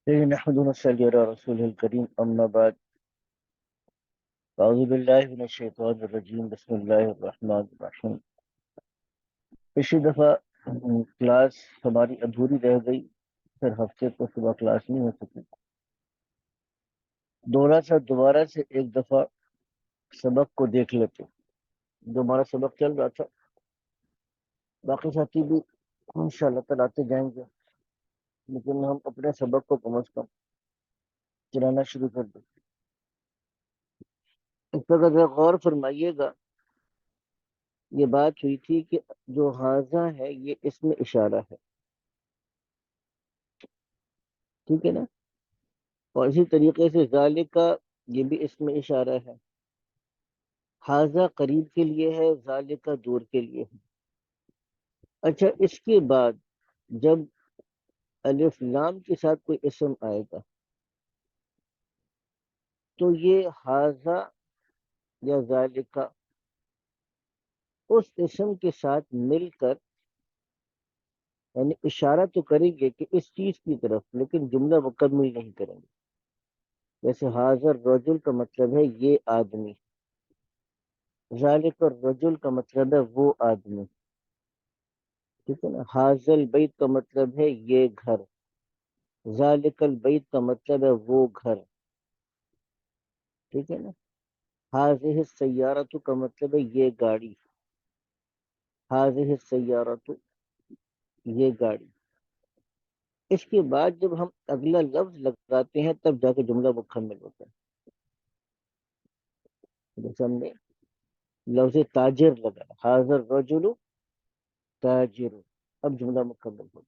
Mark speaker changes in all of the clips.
Speaker 1: نحمد ونصلي على رسوله الكريم أما بعد أعوذ بالله من الشيطان الرجيم بسم الله الرحمن الرحيم. پچھلی دفعہ کلاس ہماری ادھوری رہ گئی، پھر ہفتے کو صبح کلاس نہیں ہو سکی. دوبارہ سے ایک دفعہ سبق کو دیکھ لیتے. جو ہمارا سبق چل رہا تھا باقی ساتھی بھی انشاءاللہ تعالیٰ آتے جائیں گے، لیکن ہم اپنے سبق کو کم از کم چلانا شروع کر دیں. اس پر اگر غور فرمائیے گا، یہ بات ہوئی تھی کہ جو حاضہ ہے یہ اسم اشارہ ہے، ٹھیک ہے نا؟ اور اسی طریقے سے ذالک یہ بھی اسم اشارہ ہے. حاضہ قریب کے لیے ہے، ذالک دور کے لیے ہے. اچھا، اس کے بعد جب الف لام کے ساتھ کوئی اسم آئے گا تو یہ حاضہ یا ذالک اس اسم کے ساتھ مل کر، یعنی اشارہ تو کریں گے کہ اس چیز کی طرف، لیکن جملہ مکمل نہیں کریں گے. جیسے حاضر رجل کا مطلب ہے یہ آدمی، ذالک الرجل کا مطلب ہے وہ آدمی، ٹھیک ہے نا؟ حاضل بیت کا مطلب ہے یہ گھر، ذالک البیت کا مطلب ہے وہ گھر، ٹھیک ہے نا؟ حاضہ السیارۃ کا مطلب ہے یہ گاڑی، حاضہ السیارۃ یہ گاڑی. اس کے بعد جب ہم اگلا لفظ لگاتے ہیں تب جا کے جملہ مکمل ہوتا ہے. جیسے ہم نے لفظ تاجر لگایا، حاضر رجل تاجر، اب جملہ مکمل ہوتا ہے.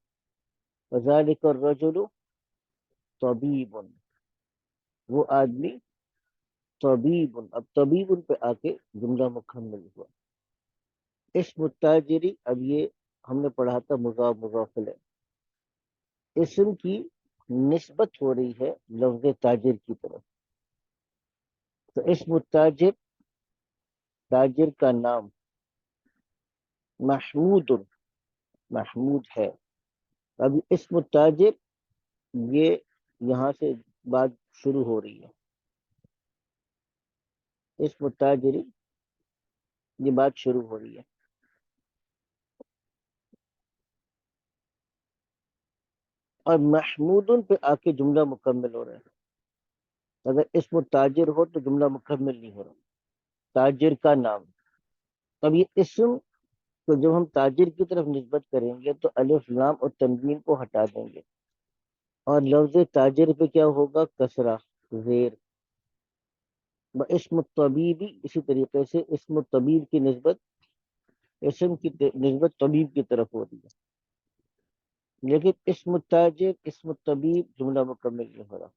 Speaker 1: وذالک الرجل طبیب، وہ آدمی طبیب، اب طبیب پہ آ کے جملہ مکمل ہوا. اسم التاجری، اب یہ ہم نے پڑھا تھا مضاف مضاف الیہ، اسم کی نسبت ہو رہی ہے لفظ تاجر کی طرف. تو اسم التاجر، تاجر کا نام، محمود، محمود ہے. اب اسم التاجر یہ یہاں سے بات شروع ہو رہی ہے. اسم التاجری یہ بات شروع ہو رہی ہے. اور محمود پہ آ کے جملہ مکمل ہو رہا ہے. اگر اسم التاجر ہو تو جملہ مکمل نہیں ہو رہا، تاجر کا نام. اب یہ اسم تو جب ہم تاجر کی طرف نسبت کریں گے تو الف لام اور تنوین کو ہٹا دیں گے، اور لفظ تاجر پہ کیا ہوگا؟ کسرہ، زیر. اسم الطبیبی اسی طریقے سے اسم الطبیب کی نسبت، اسم کی نسبت طبیب کی طرف ہو رہی ہے، لیکن اسم التاجر، اسم الطبیب جملہ مکمل نہیں ہو رہا.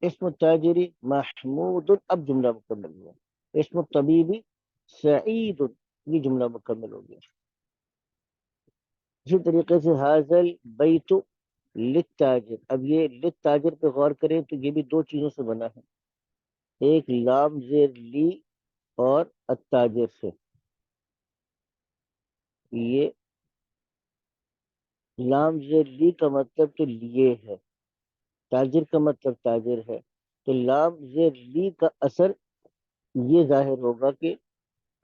Speaker 1: اسم التاجری محمود، اب جملہ مکمل ہوا. اسم الطبیبی سعید، یہ جملہ مکمل ہو گیا. اسی طریقے سے حاضل بیت للتاجر، اب یہ للتاجر پہ غور کریں تو یہ بھی دو چیزوں سے بنا ہے، ایک لام زیر لی اور التاجر سے. یہ لام زیر لی کا مطلب تو لیے ہے، تاجر کا مطلب تاجر ہے. تو لام زیر لی کا اثر یہ ظاہر ہوگا کہ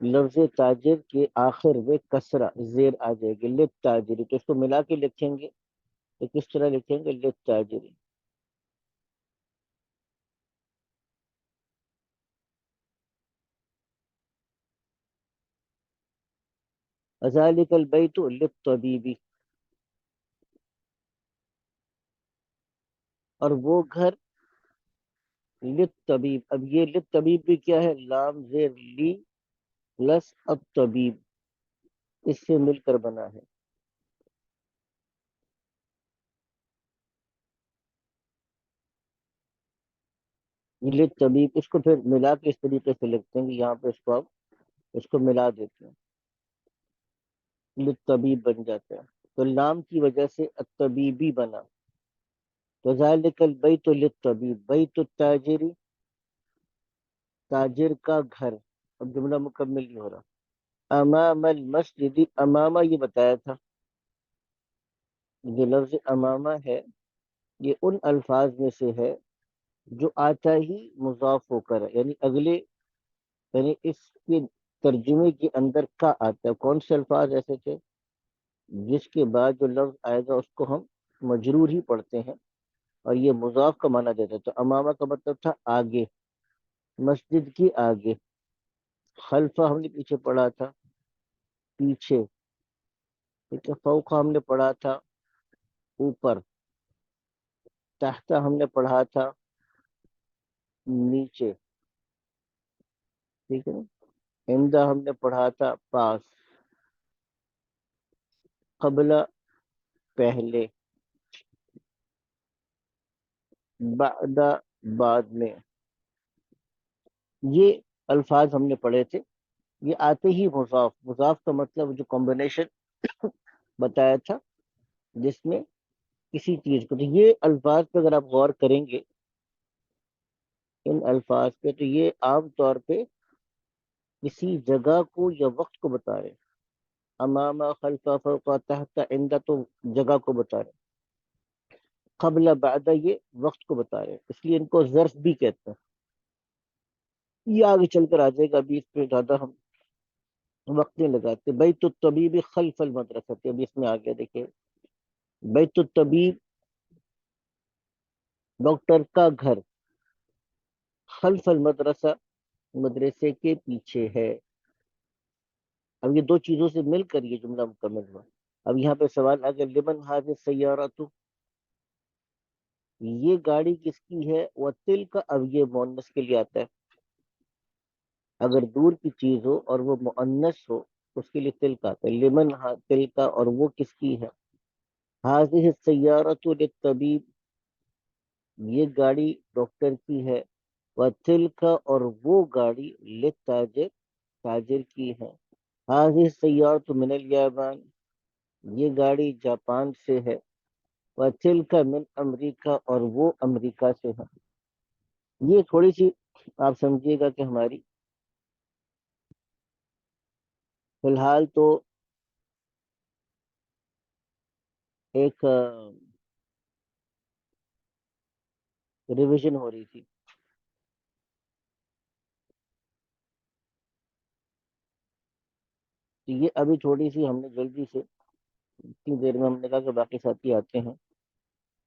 Speaker 1: لفظ تاجر کے آخر میں کسرہ زیر آ جائے گی، للتاجری. تو اس کو ملا کے لکھیں گے تو کس طرح لکھیں گے؟ للتاجری. ذالک البیت للطبیبی، اور وہ گھر للطبیب. اب یہ للطبیب بھی کیا ہے؟ لام زیر لی پلس الطبیب، اس سے مل کر بنا ہے. للطبیب، اس کو پھر ملا کے اس طریقے سے لکھتے ہیں کہ یہاں پہ اس کو اب اس کو ملا دیتے ہیں، للطبیب بن جاتا ہے. تو لام کی وجہ سے الطبیبی بنا. تو ذالک البیت للطبیب، بیت التاجری تاجر کا گھر. اب جملہ مکمل نہیں ہو رہا. امام المسجد، امامہ یہ بتایا تھا، جو لفظ امامہ ہے یہ ان الفاظ میں سے ہے جو آتا ہی مضاف ہو کر ہے، یعنی اگلے، یعنی اس کے ترجمے کے اندر کا آتا ہے۔ کون سے الفاظ ایسے تھے جس کے بعد جو لفظ آئے گا اس کو ہم مجرور ہی پڑھتے ہیں اور یہ مضاف کا معنی دیتا ہے؟ تو امامہ کا مطلب تھا آگے، مسجد کی آگے، خلفہ ہم نے پیچھے پڑھا تھا، پیچھے، ٹھیک ہے، فوقہ ہم نے پڑھا تھا اوپر، تحت ہم نے پڑھا تھا نیچے، ٹھیک ہے نا، عندہ ہم نے پڑھا تھا پاس، قبل پہلے، بعد بعد میں، یہ الفاظ ہم نے پڑھے تھے۔ یہ آتے ہی مضاف، مضاف کا مطلب جو کمبینیشن بتایا تھا جس میں کسی چیز کو، تو یہ الفاظ پہ اگر آپ غور کریں گے ان الفاظ پہ، تو یہ عام طور پہ کسی جگہ کو یا وقت کو بتا رہے ہیں۔ امامہ، خلفہ، فوقہ، تحت، عندہ تو جگہ کو بتا رہے ہیں، قبل، بعد یہ وقت کو بتا رہے ہیں، اس لیے ان کو ظرف بھی کہتے ہیں۔ یہ آگے چل کر آ جائے گا، ابھی اس پہ زیادہ ہم وقت نہیں لگاتے۔ بیت الطبیب خلف المدرسہ، ابھی اس میں آ گیا دیکھیں، بیت الطبیب ڈاکٹر کا گھر، خلف المدرسہ مدرسے کے پیچھے ہے۔ اب یہ دو چیزوں سے مل کر یہ جملہ مکمل ہوا۔ اب یہاں پہ سوال اگر لمن هذه السیارۃ، یہ گاڑی کس کی ہے، وتل کا، اب یہ مؤنث کے لیے آتا ہے، اگر دور کی چیز ہو اور وہ مؤنث ہو اس کے لیے تل کا آتا ہے، لمن تل کا، اور وہ کس کی ہے، هذه السیارۃ للطبیب، یہ گاڑی ڈاکٹر کی ہے، وتل کا، اور وہ گاڑی للتاجر، تاجر کی ہے، هذه السیارۃ من الیابان، یہ گاڑی جاپان سے ہے، وتلک من امریکہ، اور وہ امریکہ سے ہے۔ یہ تھوڑی سی آپ سمجھیے گا کہ ہماری فی الحال تو ایک ریویژن ہو رہی تھی، تو یہ ابھی تھوڑی سی ہم نے جلدی سے، اتنی دیر میں ہم نے کہا کہ باقی ساتھی آتے ہیں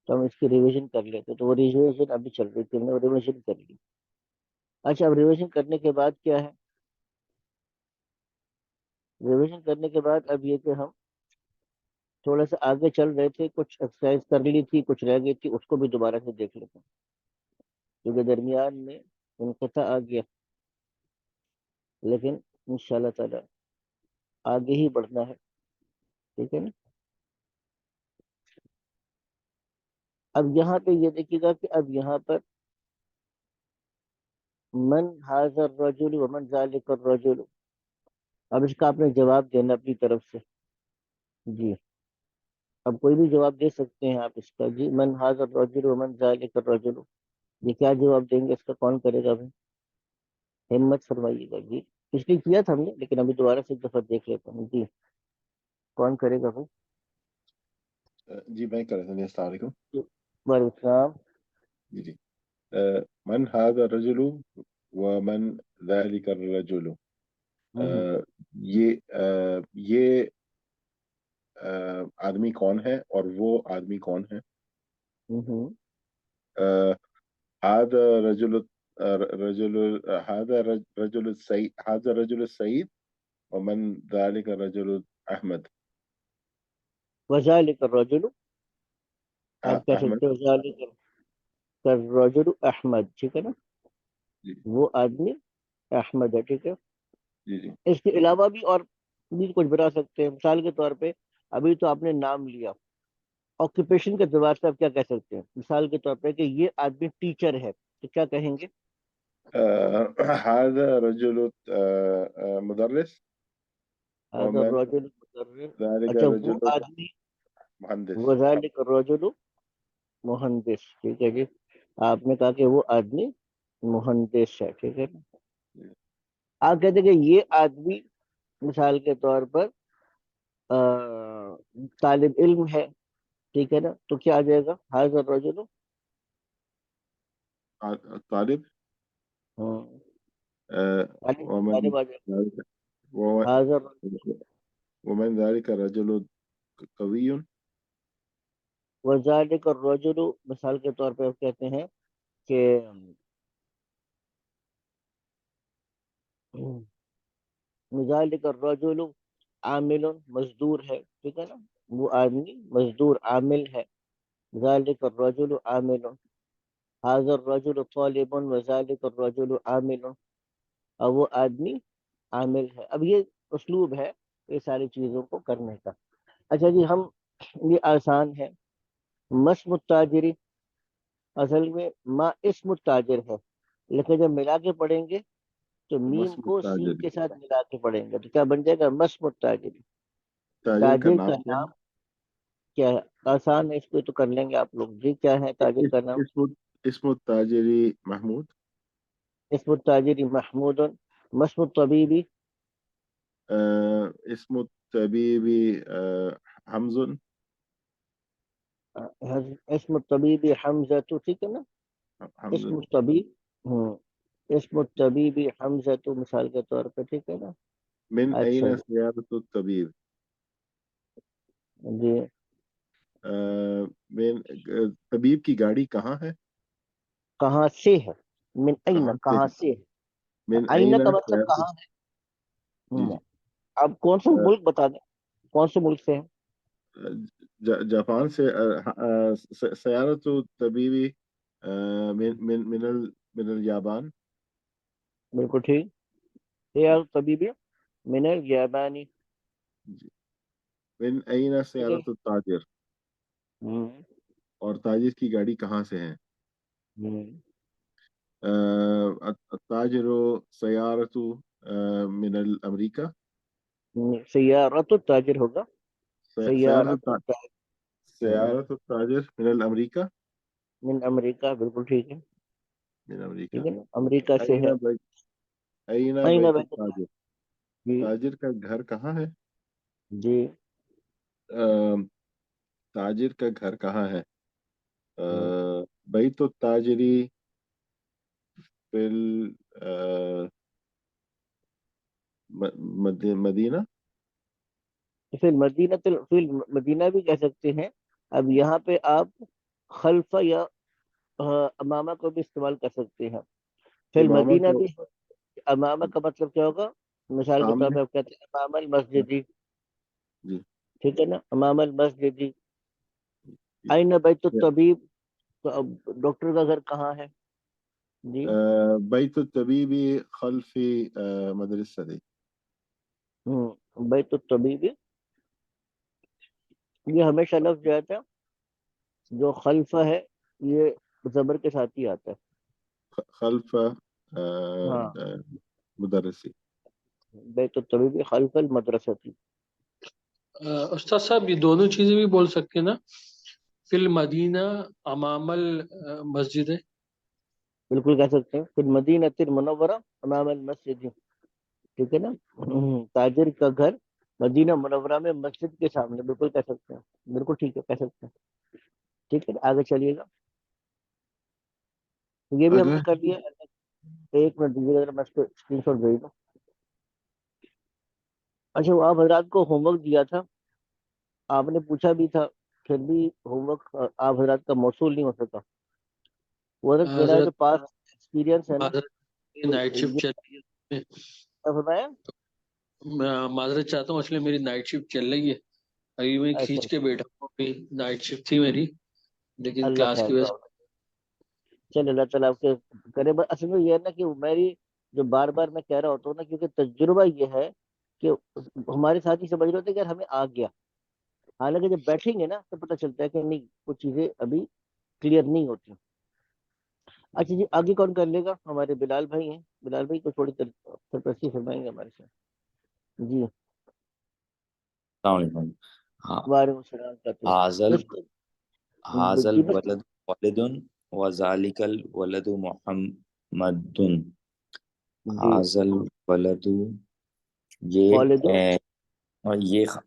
Speaker 1: تو ہم اس کی ریویژن کر لیتے، تو وہ ریویژن ابھی چل رہی تھی، ہم نے وہ ریویژن کر لی۔ اچھا، اب ریویژن کرنے کے بعد کیا ہے، ریویژن کرنے کے بعد اب یہ کہ ہم تھوڑا سا آگے چل رہے تھے، کچھ ایکسرسائز کر لی تھی، کچھ رہ گئی تھی، اس کو بھی دوبارہ سے دیکھ لیتے ہیں کیونکہ درمیان میں انقطاع آ گیا، لیکن انشاءاللہ تعالی آگے ہی بڑھنا ہے، ٹھیک ہے نا۔ اب یہاں پہ یہ دیکھیے گا کہ اب یہاں پر من هذا الرجل ومن ذلك الرجل، اب اس کا آپ نے جواب دینا اپنی طرف سے، جی، اب کوئی بھی جواب دے سکتے ہیں آپ اس کا، جی، من هذا الرجل ومن ذلك الرجل، یہ کیا جواب دیں گے اس کا، کون کرے گا بھائی، ہمت فرمائیے گا جی، اس لیے کیا تھا ہم نے لیکن ابھی دوبارہ سے ایک دفعہ دیکھ لیتا ہوں، جی، کون کرے گا بھائی؟
Speaker 2: جی میں کر رہا تھا، السلام علیکم۔
Speaker 1: وعلیکم السلام۔
Speaker 2: جی جی، من هذا الرجل ومن ذلك الرجل، یہ آدمی کون ہے اور وہ آدمی کون ہے؟ هذا رجل، هذا رجل السعيد ومن ذلك الرجل احمد۔
Speaker 1: وذالک الرجل، آپ کہہ
Speaker 2: احمد،
Speaker 1: سکتے ہو ذالک الرجل احمد، ٹھیک ہے نا،
Speaker 2: جی
Speaker 1: وہ آدمی احمد ہے، ٹھیک ہے۔
Speaker 2: جی جی
Speaker 1: اس کے علاوہ بھی اور بھی کچھ بتا سکتے ہیں، مثال کے طور پہ ابھی تو آپ نے نام لیا، آکوپیشن کے اعتبار سے آپ کیا کہہ سکتے ہیں، مثال کے طور پہ کہ یہ آدمی ٹیچر ہے تو کیا کہیں گے،
Speaker 2: هذا رجل مدرس
Speaker 1: هذا
Speaker 2: ومن
Speaker 1: الرجل مدرس،
Speaker 2: ذلك
Speaker 1: اچھا وہ
Speaker 2: الرجل
Speaker 1: آدمی،
Speaker 2: مهندس۔
Speaker 1: وذالک الرجل مہندس، ٹھیک ہے جی، آپ نے کہا کہ وہ آدمی مہندس ہے، ٹھیک ہے۔ آپ کہتے ہیں کہ یہ آدمی مثال کے طور پر طالب علم ہے، ٹھیک ہے نا, تو کیا آ جائے گا, حاضر رجل.
Speaker 2: طالب.
Speaker 1: طالب
Speaker 2: ومن
Speaker 1: طالب آ جائے
Speaker 2: ذلك
Speaker 1: گا, حاضر
Speaker 2: ومن ذلك رجل قوي.
Speaker 1: وذالک الرجل, مثال کے طور پہ آپ کہتے ہیں کہ ذالک الرجل عامل, مزدور ہے, ٹھیک ہے نا, وہ آدمی مزدور عامل ہے. ذالک الرجل عامل, هذا الرجل طالب وذالک الرجل عامل, اور وہ آدمی عامل ہے. اب یہ اسلوب ہے یہ ساری چیزوں کو کرنے کا. اچھا جی, ہم یہ آسان ہے. مسم التاجری, اصل میں ما اسم التاجر ہے, لیکن جب ملا کے پڑھیں گے تو میم
Speaker 2: واسم
Speaker 1: کو سین
Speaker 2: التاجر.
Speaker 1: کے ساتھ ملا کے پڑھیں گے تو کیا بن جائے گا, مسم التاجری.
Speaker 2: تاجر کا
Speaker 1: تاجر
Speaker 2: نام
Speaker 1: کا
Speaker 2: کیا
Speaker 1: نام
Speaker 2: ہے؟
Speaker 1: کیا ہے؟ آسان ہے, اس کو تو کر لیں گے آپ لوگ جی. کیا ہے تاجر کا نام؟
Speaker 2: اسم التاجری محمود.
Speaker 1: اسم التاجری محمود. مسم الطبیبی,
Speaker 2: اسم الطبیبی حمز.
Speaker 1: اسم الطبیبی حمزہ, تو ٹھیک ہے نا. اسم
Speaker 2: حمز.
Speaker 1: الطبیب, اسم الطبیبی حمزہ, تو مثال کے طور پہ, ٹھیک ہے نا.
Speaker 2: من
Speaker 1: اچھا
Speaker 2: أين سيارة الطبيب؟
Speaker 1: جی,
Speaker 2: من طبیب کی گاڑی کہاں ہے؟
Speaker 1: کہاں سے ہے, من این,
Speaker 2: کہاں سے
Speaker 1: کہاں
Speaker 2: ہے؟
Speaker 1: سے ہے.
Speaker 2: من
Speaker 1: این
Speaker 2: أين
Speaker 1: کا مطلب
Speaker 2: سيارة.
Speaker 1: کہاں
Speaker 2: جی
Speaker 1: ہے.
Speaker 2: جی.
Speaker 1: اب کون سا ملک بتا دیں, کون سے ملک سے ہے.
Speaker 2: جاپان سے. سيارة الطبيب من اليابان.
Speaker 1: بالکل ٹھیک. سیار طبیبی من اليابانی.
Speaker 2: جی. من أين
Speaker 1: ٹھیک ہے.
Speaker 2: سيارة التاجر.
Speaker 1: ہوں,
Speaker 2: اور تاجر کی گاڑی کہاں سے ہے؟
Speaker 1: ہوں.
Speaker 2: التاجر سيارة من الأمريكا.
Speaker 1: سیارت التاجر ہوگا,
Speaker 2: سيارة
Speaker 1: سیارت التاجر.
Speaker 2: سيارة التاجر من الأمريكا.
Speaker 1: من امریکہ, بالکل ٹھیک ہے.
Speaker 2: من
Speaker 1: ٹھیک
Speaker 2: أمريكا.
Speaker 1: ہے نا, امریکہ سے ہے.
Speaker 2: أين بيت أين
Speaker 1: این
Speaker 2: بيت
Speaker 1: بیت
Speaker 2: التاجر.
Speaker 1: جی,
Speaker 2: تاجر کا گھر کہاں ہے؟
Speaker 1: جی,
Speaker 2: تاجر کا گھر کہاں ہے؟
Speaker 1: ہوں.
Speaker 2: بیت التاجری فی مدینہ.
Speaker 1: پھر مدینہ, پھر مدینہ بھی کہہ سکتے ہیں. اب یہاں پہ آپ خلف یا امامہ کو بھی استعمال کر سکتے ہیں. پھر
Speaker 2: امامہ
Speaker 1: مدینہ
Speaker 2: کو
Speaker 1: بھی. امامہ کا مطلب کیا ہوگا, مثال کے طور
Speaker 2: سامنے.
Speaker 1: پہ آپ کہتے ہیں امام المسجد,
Speaker 2: جی
Speaker 1: ٹھیک ہے نا, امام المسجد.
Speaker 2: جی.
Speaker 1: این بیت الطبیب, تو اب ڈاکٹر کا گھر کہاں ہے جی.
Speaker 2: بیت الطبیبی خلف مدرسہ دی.
Speaker 1: بیت الطبیب, یہ ہمیشہ لفظ جو آتا ہے جو خلفہ ہے یہ زبر کے ساتھ ہی آتا ہے.
Speaker 2: خلف
Speaker 1: ہاں,
Speaker 2: مدرسی.
Speaker 1: بیت الطبیب خلف المدرستی.
Speaker 3: استاد صاحب یہ دونوں چیزیں بھی بول سکتے ہیں نا, فی المدینہ امام المسجد.
Speaker 1: بالکل کہہ سکتے ہیں, پھر مدینہ المنورہ امام المسجد, ٹھیک ہے نا. تاجر کا گھر مدینہ منورہ میں مسجد کے سامنے, بالکل کہہ سکتے ہیں, بالکل ٹھیک ہے, کہہ سکتے ہیں. ٹھیک ہے, آگے چلیے گا. یہ بھی ہم
Speaker 2: اگر
Speaker 1: نے کر لیا. ایک منٹ دیجیے گا, میں اس کو اسکرین شاٹ بھیج دوں. اچھا, وہ آپ حضرات کو ہوم ورک دیا تھا, آپ نے پوچھا بھی تھا, پھر بھی ہوم ورک آپ حضرات کا موصول نہیں ہو سکا. وہ میرا جو
Speaker 3: حضرت
Speaker 1: پاس ایکسپیرینس ہے نا,
Speaker 3: نائٹ شفٹ
Speaker 1: یہ
Speaker 3: چل رہی ہے,
Speaker 1: کیا بتایا.
Speaker 3: میں معذرت چاہتا ہوں, اصل میری نائٹ شفٹ چل رہی ہے, ابھی میں
Speaker 1: اچھا,
Speaker 3: کھینچ کے بیٹھا ہوں. ابھی نائٹ شفٹ تھی میری, لیکن
Speaker 1: اللہ
Speaker 3: کلاس
Speaker 1: خیر
Speaker 3: کی وجہ
Speaker 1: کرو, چل اللہ تعالیٰ آپ کے کرے. بس اصل میں یہ ہے نا کہ میری جو بار بار میں کہہ رہا ہوتا ہوں نا, کیونکہ تجربہ یہ ہے کہ ہمارے ساتھ ہی سمجھ رہے ہوتے ہیں کہ یار ہمیں آ گیا, حالانکہ جب بیٹھیں گے نا تو پتہ چلتا ہے کہ نہیں, کچھ چیزیں ابھی کلیئر نہیں ہوتی. اچھا جی, آگے کون کر لے گا, ہمارے بلال بھائی ہیں, بلال بھائی کو تھوڑی سرپرستی فرمائیں گے ہمارے ساتھ جی.
Speaker 4: السلام علیکم. ہاں,
Speaker 1: وعلیکم السلام ورحمۃ
Speaker 4: حاضل
Speaker 1: اللہ.
Speaker 4: حاضل
Speaker 1: جی بس,
Speaker 4: ولد ولد وذالک الولد محمد.
Speaker 1: جی,
Speaker 4: حاضل ولد, یہ
Speaker 1: والد,
Speaker 4: اور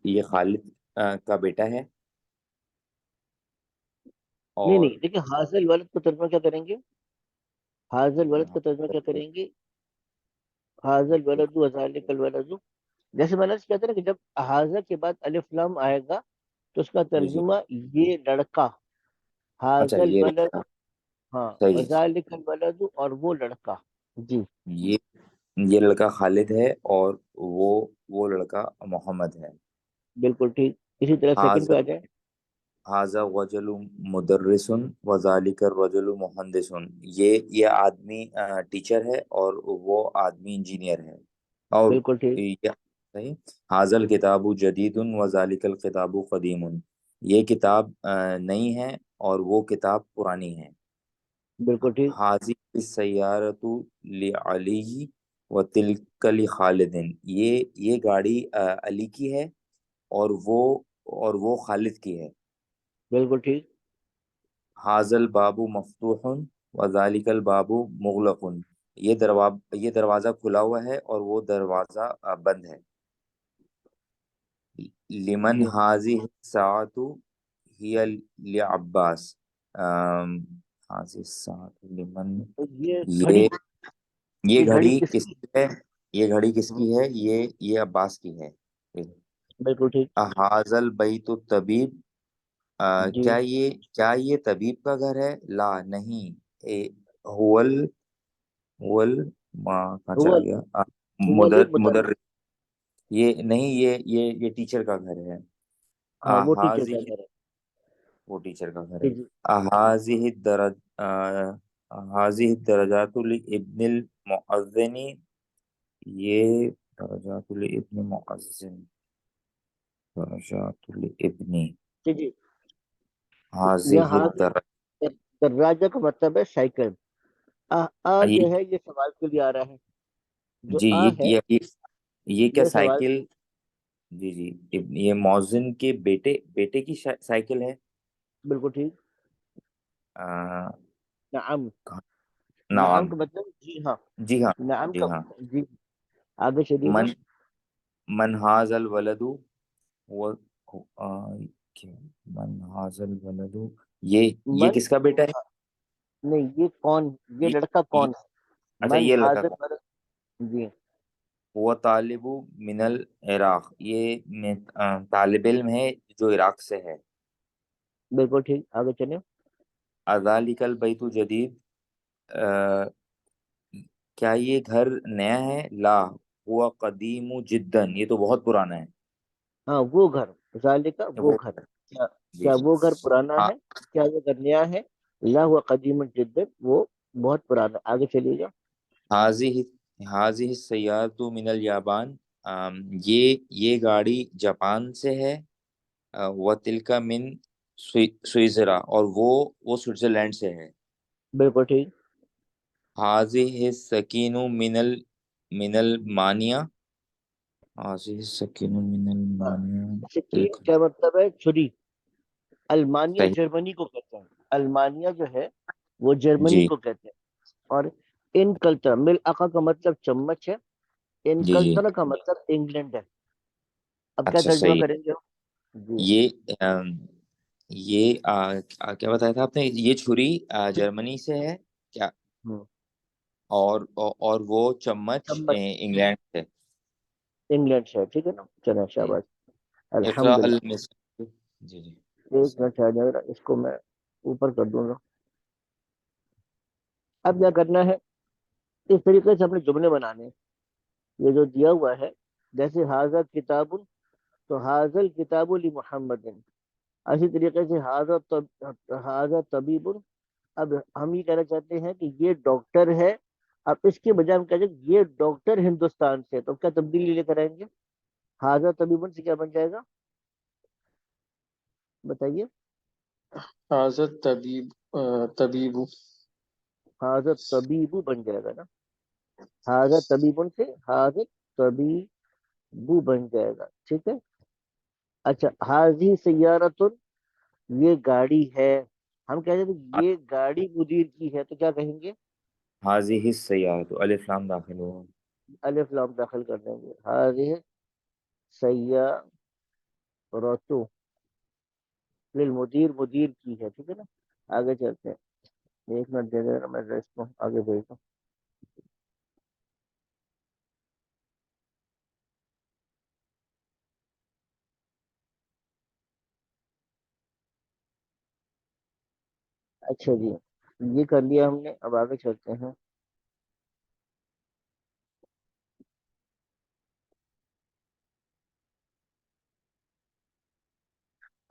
Speaker 4: یہ خالد کا بیٹا ہے.
Speaker 1: نہیں
Speaker 4: اور
Speaker 1: نہیں دیکھیں، حاصل ولد کو ترجمہ کیا کریں گے؟ حاصل ولد کا ترجمہ کیا کریں گے؟ حاصل ولد وذالک الولد. جیسے میں نے کہا تھا نا کہ جب حاضر کے بعد الف لام آئے گا تو اس کا
Speaker 4: جی جی
Speaker 1: ترجمہ یہ لڑکا،
Speaker 4: اچھا
Speaker 1: حاضل
Speaker 4: یہ
Speaker 1: ولد، ہاں
Speaker 4: صحیح.
Speaker 1: وذالک الولد اور وہ لڑکا. جی
Speaker 4: یہ یہ لڑکا خالد ہے اور وہ لڑکا محمد ہے.
Speaker 1: بالکل ٹھیک. اسی طرح سیکنڈ پہ
Speaker 4: حاضر
Speaker 1: آ جائیں.
Speaker 4: حاضر رجل مدرس وذالک الرجل مہندس. یہ آدمی ٹیچر ہے اور وہ آدمی انجینئر ہے. اور
Speaker 1: بالکل ٹھیک.
Speaker 4: یہ صحیح. حاضر الکتاب جدید وذالک الکتاب قدیم. یہ کتاب نئی ہے اور وہ کتاب پرانی ہے.
Speaker 1: بالکل ٹھیک.
Speaker 4: حاضی السیارۃ لعلی و تلک لخالد. یہ گاڑی علی کی ہے اور وہ خالد کی ہے.
Speaker 1: بالکل ٹھیک.
Speaker 4: حاضر الباب مفتوح وذالک الباب مغلق. یہ دروازہ کھلا ہوا ہے اور وہ دروازہ بند ہے. لمن
Speaker 1: جی
Speaker 4: حاضی الساعۃ ہی لعباس. حاضی الساعۃ لمن.
Speaker 1: تو یہ گھڑی،
Speaker 4: یہ یہ
Speaker 1: یہ گھڑی
Speaker 4: گھڑی
Speaker 1: کس
Speaker 4: کس
Speaker 1: کی؟
Speaker 4: کی ہے؟ یہ گھڑی کس
Speaker 1: ہم،
Speaker 4: کی ہے؟ یہ عباس کی ہے.
Speaker 1: بالکل ٹھیک.
Speaker 4: حاضر البیت الطبیب.
Speaker 1: جی
Speaker 4: کیا یہ طبیب کا گھر ہے؟ لا نہیں. ہول ماں کہاں
Speaker 1: هو
Speaker 4: چلا گیا؟
Speaker 1: هو
Speaker 4: مدر.
Speaker 1: المدرس.
Speaker 4: یہ نہیں، یہ ٹیچر کا گھر ہے.
Speaker 1: ہاں وہ ٹیچر
Speaker 4: حاضی
Speaker 1: کا گھر ہے.
Speaker 4: وہ ٹیچر کا گھر
Speaker 1: جی
Speaker 4: ہے.
Speaker 1: جی
Speaker 4: حاضی الدرج حاضی الدرجات لابن المؤذن. یہ درجات لابن مؤذن. درجات لابن
Speaker 1: جی جی.
Speaker 4: حاضی
Speaker 1: یہاں
Speaker 4: الدرج.
Speaker 1: دراجہ کا مطلب ہے سائیکل. آ جو
Speaker 4: یہ
Speaker 1: ہے یہ سوال کے لیے آ رہا ہے. جو
Speaker 4: جی
Speaker 1: آ ہے
Speaker 4: یہ کیا
Speaker 1: یہ سوال.
Speaker 4: سائیکل؟ جی جی. یہ مؤذن کے بیٹے کی سائیکل ہے.
Speaker 1: بالکل ٹھیک.
Speaker 4: آ،
Speaker 1: نعم. نعم
Speaker 4: نعم.
Speaker 1: کا مطلب جی ہاں.
Speaker 4: جی ہاں.
Speaker 1: نعم
Speaker 4: جی
Speaker 1: کا
Speaker 4: ہاں.
Speaker 1: جی. آگے چلیے گا.
Speaker 4: من من حاز الولد و کیا؟ من حاز الولد. یہ
Speaker 1: من،
Speaker 4: کس کا بیٹا ہے؟
Speaker 1: نہیں یہ کون، یہ
Speaker 4: یہ,
Speaker 1: لڑکا
Speaker 4: یہ
Speaker 1: کون ہے؟
Speaker 4: اچھا
Speaker 1: من
Speaker 4: یہ لڑکا
Speaker 1: حاضر
Speaker 4: کون؟
Speaker 1: پر. جی
Speaker 4: وہ طالب من العراق. یہ طالب علم ہے جو عراق سے ہے.
Speaker 1: بالکل ٹھیک. آگے چلیں.
Speaker 4: اذالک البیت جدید. کیا یہ گھر نیا ہے؟ لا ہوا قدیم جدا. یہ تو بہت پرانا ہے.
Speaker 1: ہاں وہ گھر، ذالکا وہ
Speaker 4: وہ
Speaker 1: گھر. کیا
Speaker 4: جی
Speaker 1: کیا
Speaker 4: جی.
Speaker 1: وہ گھر پرانا
Speaker 4: ہاں
Speaker 1: ہے؟ کیا وہ گھر نیا ہے؟ لا ہوا قدیم جدا، وہ بہت پرانا. آگے چلیے گا.
Speaker 4: حاضی السیارۃ من الیابان. یہ گاڑی جاپان سے ہے. و تلکا من سوئزرا. اور وہ سوئٹزرلینڈ سے ہے.
Speaker 1: بالکل ٹھیک.
Speaker 4: حاضی السکین من المانیہ. حاضی السکین من
Speaker 1: ہاں،
Speaker 4: المانیہ.
Speaker 1: سکین
Speaker 4: تلک
Speaker 1: کیا مطلب ہے؟ چھری. المانیہ
Speaker 4: صحیح.
Speaker 1: جرمنی کو کہتے ہیں. المانیہ جو ہے وہ جرمنی
Speaker 4: جی
Speaker 1: کو کہتے ہیں. اور ان کلتر مل اقا کا مطلب چمچ ہے. ان
Speaker 4: جی جی.
Speaker 1: کلتر کا مطلب انگلینڈ ہے. اب کیا
Speaker 4: اچھا
Speaker 1: ترجمہ
Speaker 4: صحیح.
Speaker 1: کریں گے ہم؟ جی
Speaker 4: یہ یہ کیا بتایا تھا آپ نے؟ یہ چھری جرمنی سے ہے کیا؟
Speaker 1: ہوں،
Speaker 4: اور وہ چمچ
Speaker 1: چمچ
Speaker 4: انگلینڈ سے.
Speaker 1: انگلینڈ سے ہے. ٹھیک ہے نا، چلیں
Speaker 4: جی.
Speaker 1: شاباش.
Speaker 4: اقرا
Speaker 1: الحمد للہ.
Speaker 4: المصحف. جی جی.
Speaker 1: ایک منٹ آ جائے گا، اس کو میں اوپر کر دوں گا. اب کیا کرنا ہے؟ اس طریقے سے اپنے جملے بنانے ہیں. یہ جو دیا ہوا ہے، جیسے حاضر کتاب، تو حاضر کتاب محمد. اسی طریقے سے حاضر طبیب. اب ہم یہ کہنا چاہتے ہیں کہ یہ ڈاکٹر ہے. اب اس کے بجائے ہم کہتے ہیں یہ ڈاکٹر ہندوستان سے، تو کیا تبدیلی لے کر آئیں گے؟ حاضر طبیبن سے کیا بن جائے گا؟ بتائیے.
Speaker 3: حاضر طبیب.
Speaker 1: حاضر طبیب بن جائے گا نا. حاضر طبیبن سے حاضر طبیب بن جائے گا. ٹھیک ہے. اچھا، حاضی سیارت، یہ گاڑی ہے. ہم کہتے ہیں یہ گاڑی مدیر کی ہے، تو کیا کہیں گے؟
Speaker 4: حاضی السیارۃ. الف لام داخل ہو.
Speaker 1: الف لام داخل کر دیں گے. حاضی سیارت للمدیر، مدیر کی ہے. ٹھیک ہے نا. آگے چلتے ہیں، 1 منٹ دے دینا، میں اس کو آگے بھیجتا ہوں۔ اچھا جی، یہ کر لیا ہم نے، اب آگے چلتے ہیں۔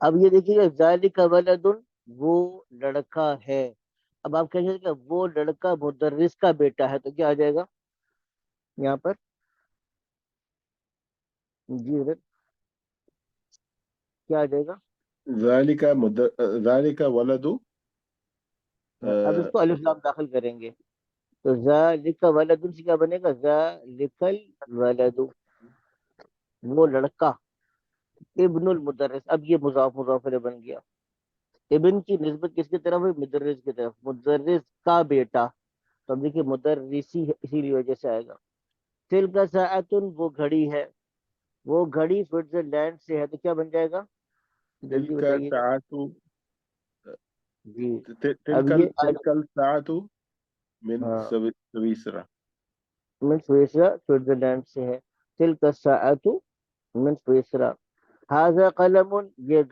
Speaker 1: اب یہ دیکھیے گا ذالک ولد، وہ لڑکا ہے۔ اب آپ کہیں گے کہ وہ لڑکا مدرس کا بیٹا ہے، تو کیا آ جائے گا یہاں پر؟ جی حضرت کیا آ جائے گا؟
Speaker 2: ذالک ولد
Speaker 1: اب اس کو الف لام داخل کریں گے تو ذالک ولد سے کیا بنے گا؟ ذالک الولد، وہ لڑکا، ابن المدرس، اب یہ مضاف مضاف الیہ بن گیا۔ ابن کی نسبت کس کی طرف ہے؟ مدرس کی طرف، مدرس کا بیٹا، تو اب دیکھیے مدرسی ہے، اسی لیے وجہ سے آئے گا۔ تلک ساعتن، وہ گھڑی ہے، وہ گھڑی سوئٹزرلینڈ سے ہے، تو کیا بن جائے گا؟ جلدی
Speaker 2: تلک
Speaker 1: بتائیے گا
Speaker 2: ساعت
Speaker 1: جی۔ اب
Speaker 2: تلک
Speaker 1: یہ
Speaker 2: تلک الساعت من
Speaker 1: ہاں
Speaker 2: سویسرا۔
Speaker 1: من سویسرا، سوئٹزرلینڈ سے ہے۔ تلک الساعت من سویسرا، ھذا قلم، یہ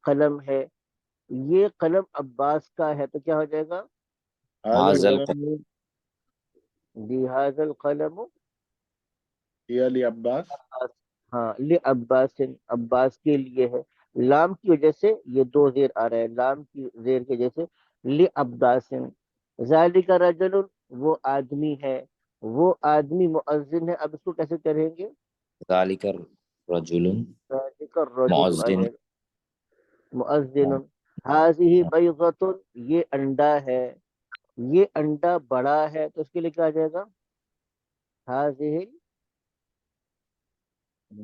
Speaker 1: قلم ہے، یہ قلم عباس کا ہے، تو کیا ہو جائے گا؟
Speaker 2: هذا
Speaker 4: حاضل
Speaker 2: القلم
Speaker 1: جی ھذا القلم
Speaker 2: هي لعباس۔
Speaker 1: ہاں لعباس، عباس کے لیے ہے، لام کی وجہ سے یہ دو زیر آ رہا ہے، لام کی زیر کی وجہ سے لعباس۔ ذالک رجل، وہ آدمی ہے، وہ آدمی مؤذن ہے، اب اس کو کیسے کریں گے؟
Speaker 4: ذالک رجل
Speaker 1: ذالک الرجل آ
Speaker 4: مؤذن
Speaker 1: جائے گا، مؤذن۔ ہذہ بیضۃ، یہ انڈا ہے، یہ انڈا بڑا ہے، تو اس کے لیے کیا آ جائے گا؟ ہذہ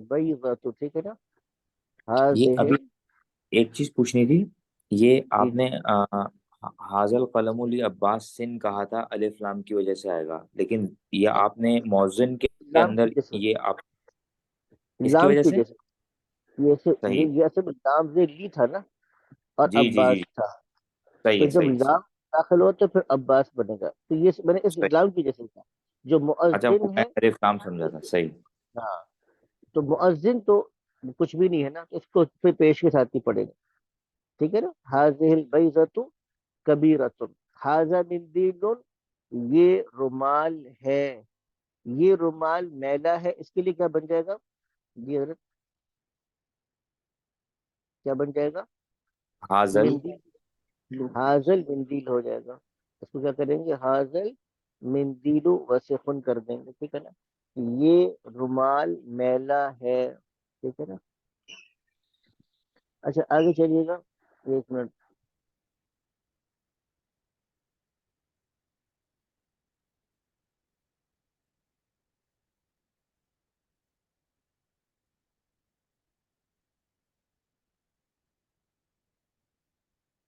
Speaker 1: بیضۃ، ٹھیک ہے نا؟
Speaker 4: یہ
Speaker 1: ہذہ،
Speaker 4: ابھی ایک چیز پوچھنی تھی، یہ
Speaker 1: جی
Speaker 4: آپ نے حاضل قلم عباس سن کہا تھا، الف لام کی وجہ سے آئے گا، لیکن یہ آپ نے موزن کے
Speaker 1: لام کی
Speaker 4: اندر
Speaker 1: وجہ سے،
Speaker 4: یہ آپ اس کی
Speaker 1: لام
Speaker 4: وجہ
Speaker 1: کی
Speaker 4: سے
Speaker 1: وجہ سے،
Speaker 4: صحیح،
Speaker 1: یہ اصل میں لام زیر لی تھا نا، اور
Speaker 4: جی جی
Speaker 1: عباس
Speaker 4: جی
Speaker 1: تھا،
Speaker 4: صحیح
Speaker 1: تو
Speaker 4: ہے،
Speaker 1: جب
Speaker 4: صحیح
Speaker 1: لام داخل ہو تو پھر عباس بنے گا، تو یہ میں نے اس
Speaker 4: صحیح،
Speaker 1: لام کی وجہ سے تھا، جو
Speaker 4: اچھا
Speaker 1: مؤذن
Speaker 4: میں
Speaker 1: ہے۔
Speaker 4: الف لام سمجھا تھا، صحیح،
Speaker 1: ہاں، تو مؤذن تو کچھ بھی نہیں ہے نا، تو اس کو پھر پیش کے ساتھ ہی پڑے گا، ٹھیک ہے نا؟ ھذہ البیضۃ کبیرۃ، ھذا مندیل، یہ رومال ہے، یہ رومال میلا ہے، اس کے لیے کیا بن جائے گا؟ جی حضرت کیا بن جائے گا؟
Speaker 4: حاضل
Speaker 1: مندیل، حاضل مندیل ہو جائے گا، اس کو کیا کریں گے؟ حاضل مندیلو وسخن کر دیں گے، ٹھیک ہے نا؟ یہ رومال میلا ہے، ٹھیک ہے نا؟ اچھا آگے چلیے گا، 1 منٹ۔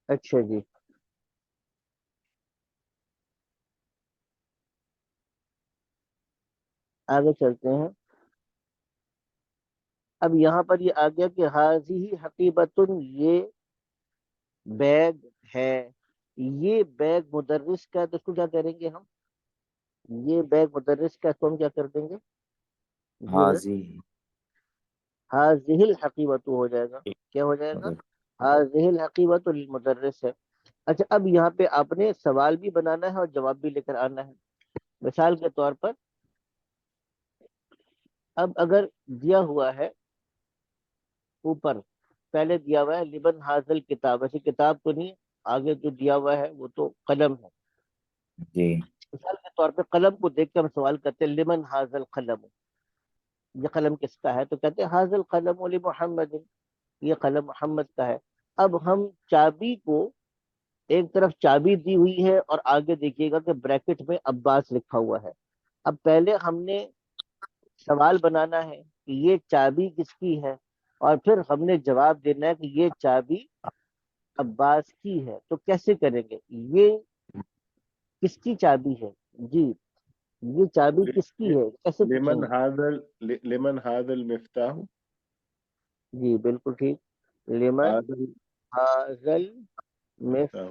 Speaker 1: اچھا جی، آگے چلتے ہیں۔ اب یہاں پر یہ آ گیا کہ حاضی حقیبت، یہ بیگ ہے، یہ بیگ مدرس کا ہے، تو اس کو کیا کریں گے ہم؟ یہ بیگ مدرس کا ہے، تو ہم کیا کر دیں گے؟ جی حضرت
Speaker 4: حاضی
Speaker 1: حاضی الحقیبت ہو جائے گا، کیا ہو جائے گا؟ حاضی الحقیبت المدرس ہے۔ اچھا اب یہاں پہ آپ نے سوال بھی بنانا ہے اور جواب بھی لے کر آنا ہے۔ مثال کے طور پر، اب اگر دیا ہوا ہے اوپر، پہلے دیا ہوا ہے لبن حاضل کتاب، ایسی کتاب تو نہیں، آگے جو دیا ہوا ہے وہ تو قلم ہے۔
Speaker 4: جی
Speaker 1: مثال کے طور پہ قلم کو دیکھ کے ہم سوال کرتے ہیں لمن حاضل قلم، یہ قلم کس کا ہے؟ تو کہتے ہیں حاضل قلم لمحمد، یہ قلم محمد کا ہے۔ اب ہم چابی کو، ایک طرف چابی دی ہوئی ہے اور آگے دیکھیے گا کہ بریکٹ میں عباس لکھا ہوا ہے۔ اب پہلے ہم نے سوال بنانا ہے کہ یہ چابی کس کی ہے، اور پھر ہم نے جواب دینا ہے کہ یہ چابی عباس کی ہے، تو کیسے کریں گے؟ یہ کس کی چابی ہے؟ جی یہ چابی کس کی ہے، کیسے پوچھیں
Speaker 2: لمن
Speaker 1: گے؟
Speaker 2: هذا لمن هذا المفتاح؟
Speaker 1: جی بالکل ٹھیک، لمن
Speaker 2: هذا
Speaker 1: حاضل
Speaker 2: المفتاح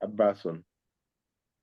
Speaker 2: عباس.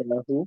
Speaker 2: المفتاح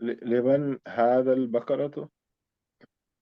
Speaker 2: لمن هذا البقرة.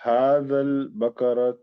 Speaker 2: هذا البقرة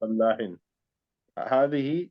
Speaker 2: فلاح. هذه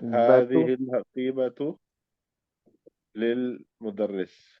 Speaker 2: هذه الحقيبة للمدرس.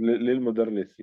Speaker 2: للمدرس.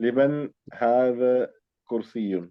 Speaker 2: لمن هذا كرسي.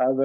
Speaker 2: هذا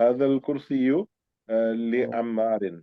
Speaker 2: هذا الكرسي لعمار.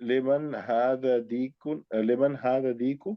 Speaker 2: لمن هذا ديك. لمن هذا ديك.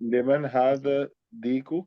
Speaker 2: لمن هذا ديك.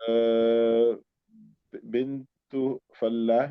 Speaker 2: آه، بنت فلاح.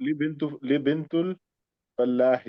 Speaker 2: لي بنت لي بنت الفلاح.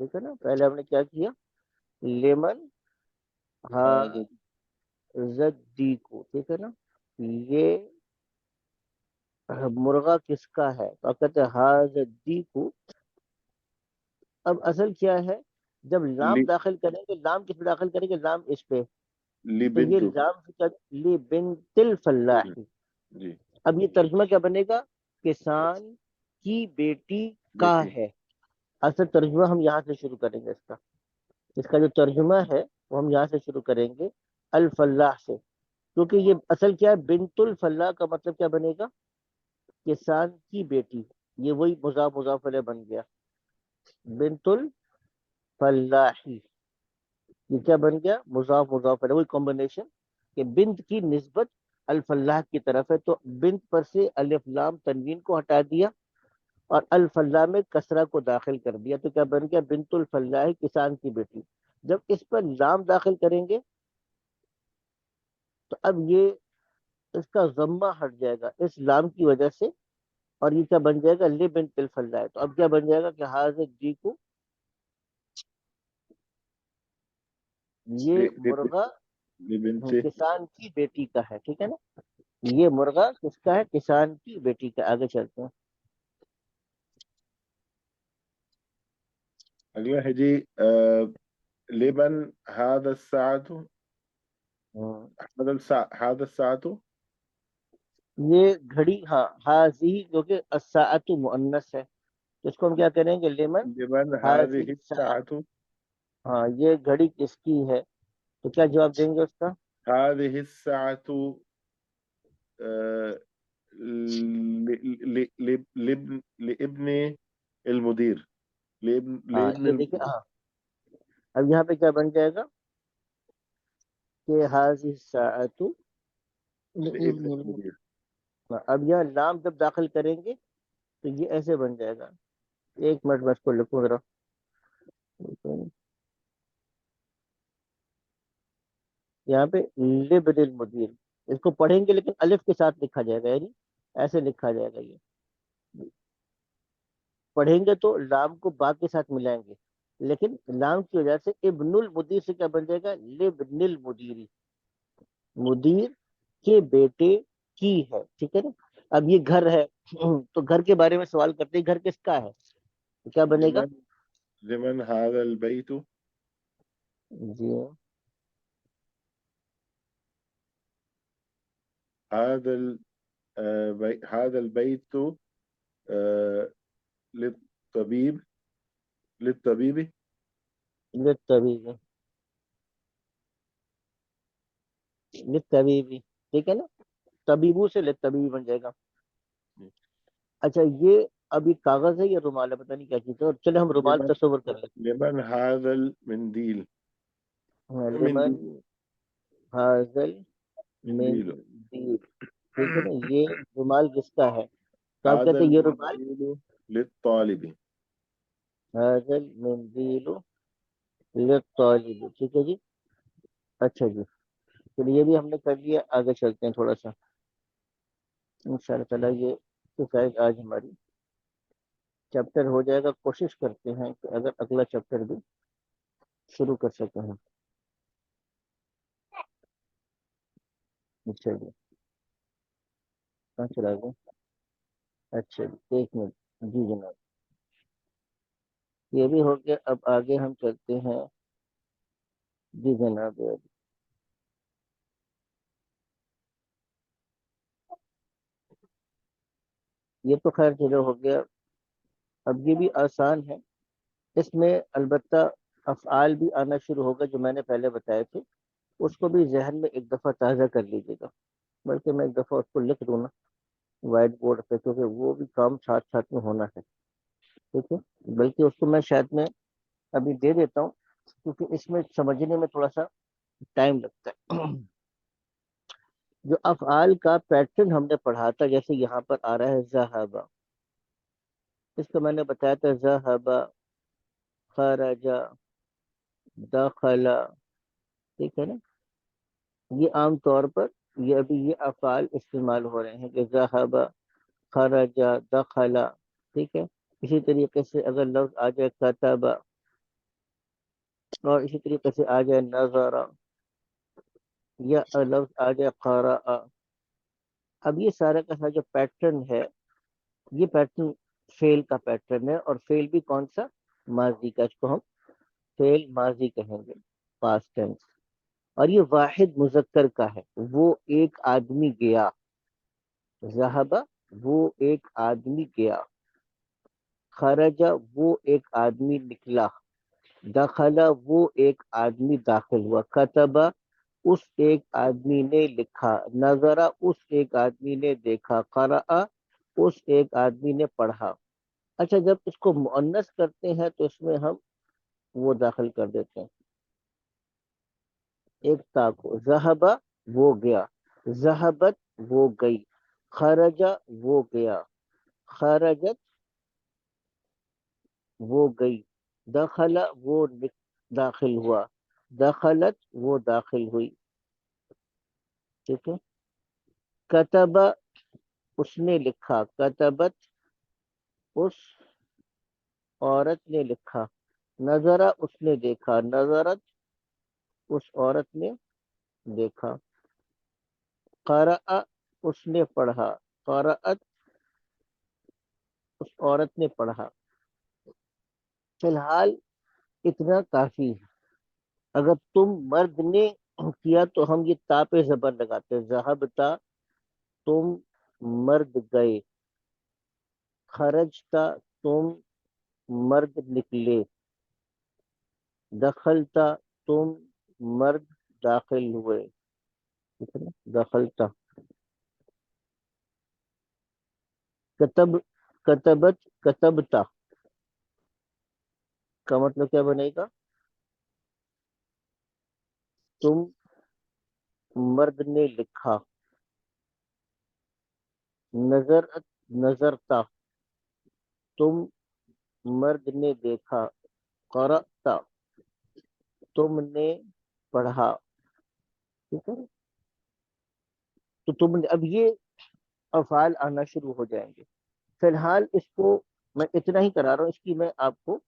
Speaker 1: ٹھیک ہے نا. پہلے ہم نے کیا کیا, لیمن زدی کو, ٹھیک ہے نا, یہ مرغا کس کا ہے, تو آپ کہتے ہیں ہازدی کو. اب اصل کیا ہے, جب لام داخل کریں گے, لام کس پہ داخل کریں گے, لام اس پہ, تو یہ
Speaker 2: لبنتو.
Speaker 1: لام لی بنت الفلاحی.
Speaker 2: جی
Speaker 1: اب یہ ترجمہ کیا بنے گا, کسان کی بیٹی کا
Speaker 2: بیٹی.
Speaker 1: ہے. اصل ترجمہ ہم یہاں سے شروع کریں گے, اس کا جو ترجمہ ہے وہ ہم یہاں سے شروع کریں گے, الفلاح سے, کیونکہ یہ اصل کیا ہے, بنت الفلاح کا مطلب کیا بنے گا, کسان کی بیٹی. یہ وہی مضاف مضاف علیہ بن گیا, بنت الفلاحی. یہ کیا بن گیا, مضاف مضاف علیہ, وہی کمبینیشن کہ بنت کی نسبت الفلاح کی طرف ہے, تو بنت پر سے الف لام تنوین کو ہٹا دیا اور الفلاح میں کسرہ کو داخل کر دیا, تو کیا بن گیا, بنت الفلاح, کسان کی بیٹی. جب اس پر لام داخل کریں گے تو اب یہ اس کا ضمہ ہٹ جائے گا اس لام کی وجہ سے, اور یہ کیا بن جائے گا, لی بنت الفلاح. تو اب کیا بن جائے گا کہ حاضر جی کو, یہ مرغا
Speaker 2: لبنت.
Speaker 1: کسان کی بیٹی کا ہے, ٹھیک ہے نا, یہ مرغا کس کا ہے, کسان کی بیٹی کا. آگے چلتے ہیں.
Speaker 2: اگلا ہے جی لمن هذا الساعة. هذا الساعة.
Speaker 1: یہ گھڑی, ہاں, حاضی, کیونکہ الساعۃ مؤنث ہے, تو اس کو ہم کیا کریں گے, لیمن
Speaker 2: لمن
Speaker 1: حاضی
Speaker 2: هذه
Speaker 1: الساعۃ.
Speaker 2: الساعة.
Speaker 1: ہاں, یہ گھڑی کس کی ہے, تو کیا جواب دیں گے اس کا,
Speaker 2: هذه الساعة لابن المدير.
Speaker 1: ہاں
Speaker 2: لابن
Speaker 1: یہ دیکھیں,
Speaker 2: المدير.
Speaker 1: ہاں اب یہاں پہ کیا بن جائے گا کہ حاضی الساعۃ
Speaker 2: لابن
Speaker 1: لابن المدیر.
Speaker 2: المدير.
Speaker 1: اب یہاں لام جب داخل کریں گے تو یہ ایسے بن جائے گا, ایک منٹ میں اس کو لکھوں ذرا. یہاں پہ لبن المدیر, اس کو پڑھیں گے لیکن الف کے ساتھ لکھا جائے گا, یعنی ایسے لکھا جائے گا. یہ پڑھیں گے تو لام کو با کے ساتھ ملائیں گے, لیکن لام کی وجہ سے ابن المدیر سے کیا بن جائے گا, لبن المدیری, مدیر کے بیٹے کی ہے, ٹھیک ہے نا. اب یہ گھر ہے تو گھر کے بارے میں سوال کرتے ہیں, گھر کس کا ہے, تو کیا بنے گا,
Speaker 2: لمن هذا البيت.
Speaker 1: جی
Speaker 2: هذا البيت للطبيب. للطبيب.
Speaker 1: للطبیب, للطبیبی, ٹھیک ہے نا, طبیبو سے للطبیبی بن جائے گا. اچھا, یہ ابھی کاغذ ہے یا رومال ہے, پتہ نہیں کیا چیز ہے, اور چلے ہم رومال
Speaker 2: لمن
Speaker 1: تصور کر لیتے
Speaker 2: لمن هذا المنديل.
Speaker 1: ہیں. لمن
Speaker 2: منديل.
Speaker 1: حاضل
Speaker 2: منديل.
Speaker 1: مندیل, ٹھیک ہے نا, یہ رومال کس کا ہے, تو آپ
Speaker 2: هذا
Speaker 1: کہتے ہیں یہ رومال
Speaker 2: المنديل للطالب.
Speaker 1: حاضل مندیل للطالب, ٹھیک ہے جی. اچھا جی, چلیے یہ بھی ہم نے کر لیا, آگے چلتے ہیں تھوڑا سا ان شاء اللہ تعالیٰ. یہ شاید آج ہماری چیپٹر ہو جائے گا, کوشش کرتے ہیں کہ اگر اگلا چیپٹر بھی شروع کر سکتے ہیں. اچھا جی, کہاں چلا گیا, اچھا جی, ایک منٹ, جی جناب, یہ بھی ہو گیا. اب آگے ہم چلتے ہیں, جی جناب. یہ تو خیر چلو ہو گیا. اب یہ بھی آسان ہے, اس میں البتہ افعال بھی آنا شروع ہوگا جو میں نے پہلے بتائے تھے, اس کو بھی ذہن میں ایک دفعہ تازہ کر لیجیے گا, بلکہ میں ایک دفعہ اس کو لکھ دوں نا وائٹ بورڈ پہ, کیونکہ وہ بھی کام ساتھ ساتھ میں ہونا ہے, ٹھیک ہے. بلکہ اس کو میں شاید میں ابھی دے دیتا ہوں, کیونکہ اس میں سمجھنے میں تھوڑا سا ٹائم لگتا ہے. جو افعال کا پیٹرن ہم نے پڑھا تھا, جیسے یہاں پر آ رہا ہے ذہبا, اس کو میں نے بتایا تھا ذہبا, خرجا, دخلا, ٹھیک ہے نا. یہ عام طور پر یہ ابھی یہ افعال استعمال ہو رہے ہیں کہ ذہبا, خرجا, دخلا, ٹھیک ہے. اسی طریقے سے اگر لفظ آ جائے کتبا, اور اسی طریقے سے آ جائے نظرا یا لفظ آ جائے قرأ. اب یہ سارا کا سارا جو پیٹرن ہے یہ پیٹرن فعل کا پیٹرن ہے، اور فعل بھی کون سا؟ ماضی کا، اس کو ہم فعل ماضی کہیں گے، پاسٹ ٹینس. اور یہ واحد مذکر کا ہے، وہ ایک آدمی گیا. ذہب وہ ایک آدمی گیا. خرج وہ ایک آدمی نکلا. دخل وہ ایک آدمی داخل ہوا. کتب اس ایک آدمی نے لکھا. نظر اس ایک آدمی نے دیکھا. قرأ اس ایک آدمی نے پڑھا. اچھا، جب اس کو مؤنث کرتے ہیں تو اس میں ہم وہ داخل کر دیتے ہیں ایک تا کو. ذہب وہ گیا. ذہبت وہ گئی. خرج وہ گیا. خرجت وہ گئی. دخل وہ داخل ہوا. دخلت وہ داخل ہوئی. ٹھیک ہے. کتب اس نے لکھا. کتبت اس عورت نے لکھا. نظر اس نے دیکھا. نظرت اس عورت نے دیکھا. قرأ اس نے پڑھا. قرأت اس عورت نے پڑھا. فی الحال اتنا کافی ہے. اگر تم مرد نے کیا تو ہم یہ تا پہ زبر لگاتے ہیں. ذہبتا تم مرد گئے. خرجتا تم مرد نکلے. دخلتا تم مرد داخل ہوئے. ٹھیک ہے نا؟ دخلتا. کتب کتبت کتبتا کا مطلب کیا بنے گا؟ تم مرد نے لکھا. نظرت نظرتا تم مرد نے دیکھا. قرأتا تم نے پڑھا. ٹھیک ہے. تو تم نے اب یہ افعال آنا شروع ہو جائیں گے. فی الحال اس کو میں اتنا ہی کرا رہا ہوں، اس کی میں آپ کو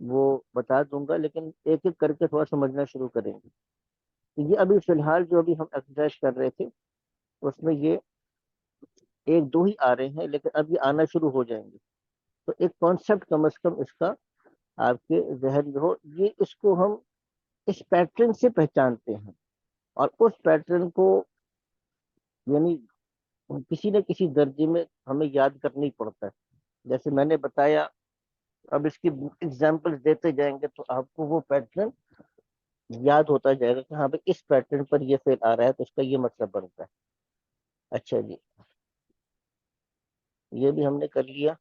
Speaker 1: وہ بتا دوں گا، لیکن ایک ایک کر کے تھوڑا سمجھنا شروع کریں گے. تو یہ ابھی فی الحال جو ابھی ہم ایکسرسائز کر رہے تھے اس میں یہ ایک دو ہی آ رہے ہیں، لیکن اب یہ آنا شروع ہو جائیں گے. تو ایک کانسیپٹ کم از کم اس کا آپ کے ذہن میں ہو. یہ اس کو ہم اس پیٹرن سے پہچانتے ہیں، اور اس پیٹرن کو یعنی کسی نہ کسی درجے میں ہمیں یاد کرنا ہی پڑتا ہے. جیسے میں نے بتایا، اب اس کی ایگزامپل دیتے جائیں گے تو آپ کو وہ پیٹرن یاد ہوتا جائے گا کہ ہاں بھائی اس پیٹرن پر یہ فعل آ رہا ہے تو اس کا یہ مطلب بنتا ہے. اچھا جی، یہ بھی ہم نے کر لیا.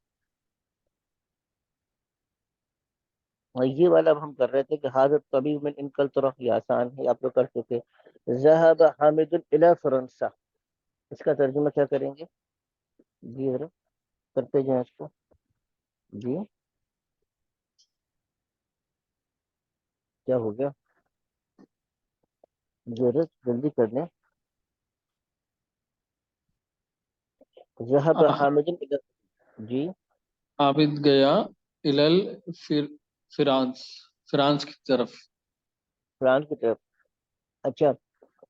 Speaker 1: اور یہ والا اب ہم کر رہے تھے کہ حاضر طبیب من انکل طرف، یہ آسان ہے، آپ لوگ کر چکے. ذهب حامد الى فرنسا، اس کا ترجمہ کیا کریں گے؟ جی ذرا کرتے جائیں اس کو. جی کیا ہو گیا؟ ذرا جلدی کر لیں. ذهب حامد الى، جی
Speaker 3: عابد گیا الل فرانس، فرانس کی طرف.
Speaker 1: فرانس کی طرف. اچھا،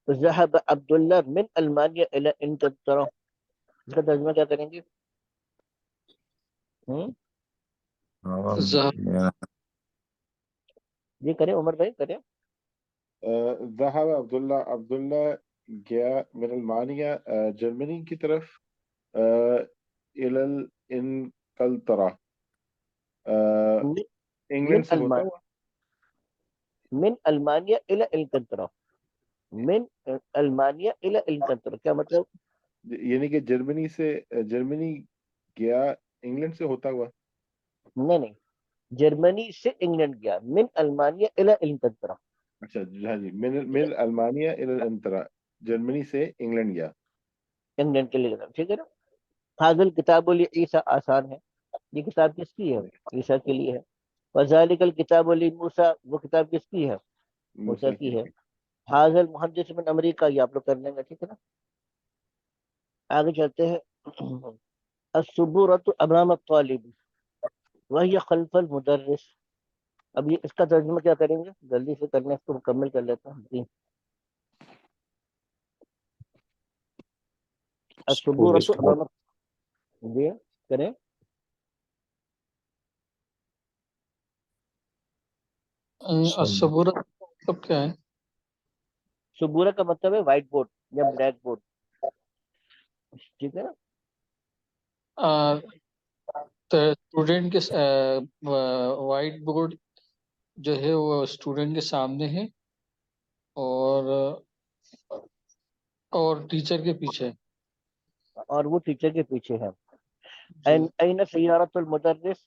Speaker 1: ذهب عبد الله من المانيا الى انگلترا، اس کا ترجمہ کیا کریں گے؟ یہ کریں عمر بھائی، کریں.
Speaker 2: ذهب عبداللہ گیا من المانیہ جرمنی کی طرف. الى انگلترا
Speaker 1: من
Speaker 2: انگلینڈ سے ہوتا ہوا.
Speaker 1: من المانیہ الى انگلترا. من المانیہ الى انگلترا کیا مطلب؟
Speaker 2: یعنی کہ جرمنی گیا انگلینڈ سے ہوتا ہوا.
Speaker 1: نہیں، جرمنی سے انگلینڈ گیا. من المانیہ الى انگلترا.
Speaker 2: اچھا ہاں جی، من المانیہ الى انگلترا، جرمنی سے انگلینڈ گیا.
Speaker 1: انگلینڈ کے لیے. ٹھیک ہے نا. حاضر کتاب عیسیٰ آسان ہے. یہ کتاب کس کی ہے؟ عیسیٰ کے لیے ہے. وذالک الکتاب لموسیٰ، وہ کتاب کس کی ہے؟ موسیٰ کی ہے. حاضر محدث من امریکہ، یہ آپ لوگ کر لیں گے. ٹھیک ہے نا. آگے چلتے ہیں. الصبورۃ امام الطالب وہی خلف المدرس. اب یہ اس کا ترجمہ کیا کریں گے؟ جلدی سے کرنے اس کو مکمل کر لیتا ہوں. جی الصبورۃ امامک. جی کریں.
Speaker 3: الصبور مطلب کیا ہے؟
Speaker 1: صبورہ کا مطلب ہے وائٹ بورڈ یا بلیک بورڈ. ٹھیک ہے نا.
Speaker 3: اسٹوڈنٹ کے وائٹ بورڈ جو ہے وہ اسٹوڈنٹ کے سامنے ہے اور ٹیچر کے پیچھے.
Speaker 1: اور وہ ٹیچر کے پیچھے ہے.
Speaker 3: جی
Speaker 1: این سیارۃ المدرس.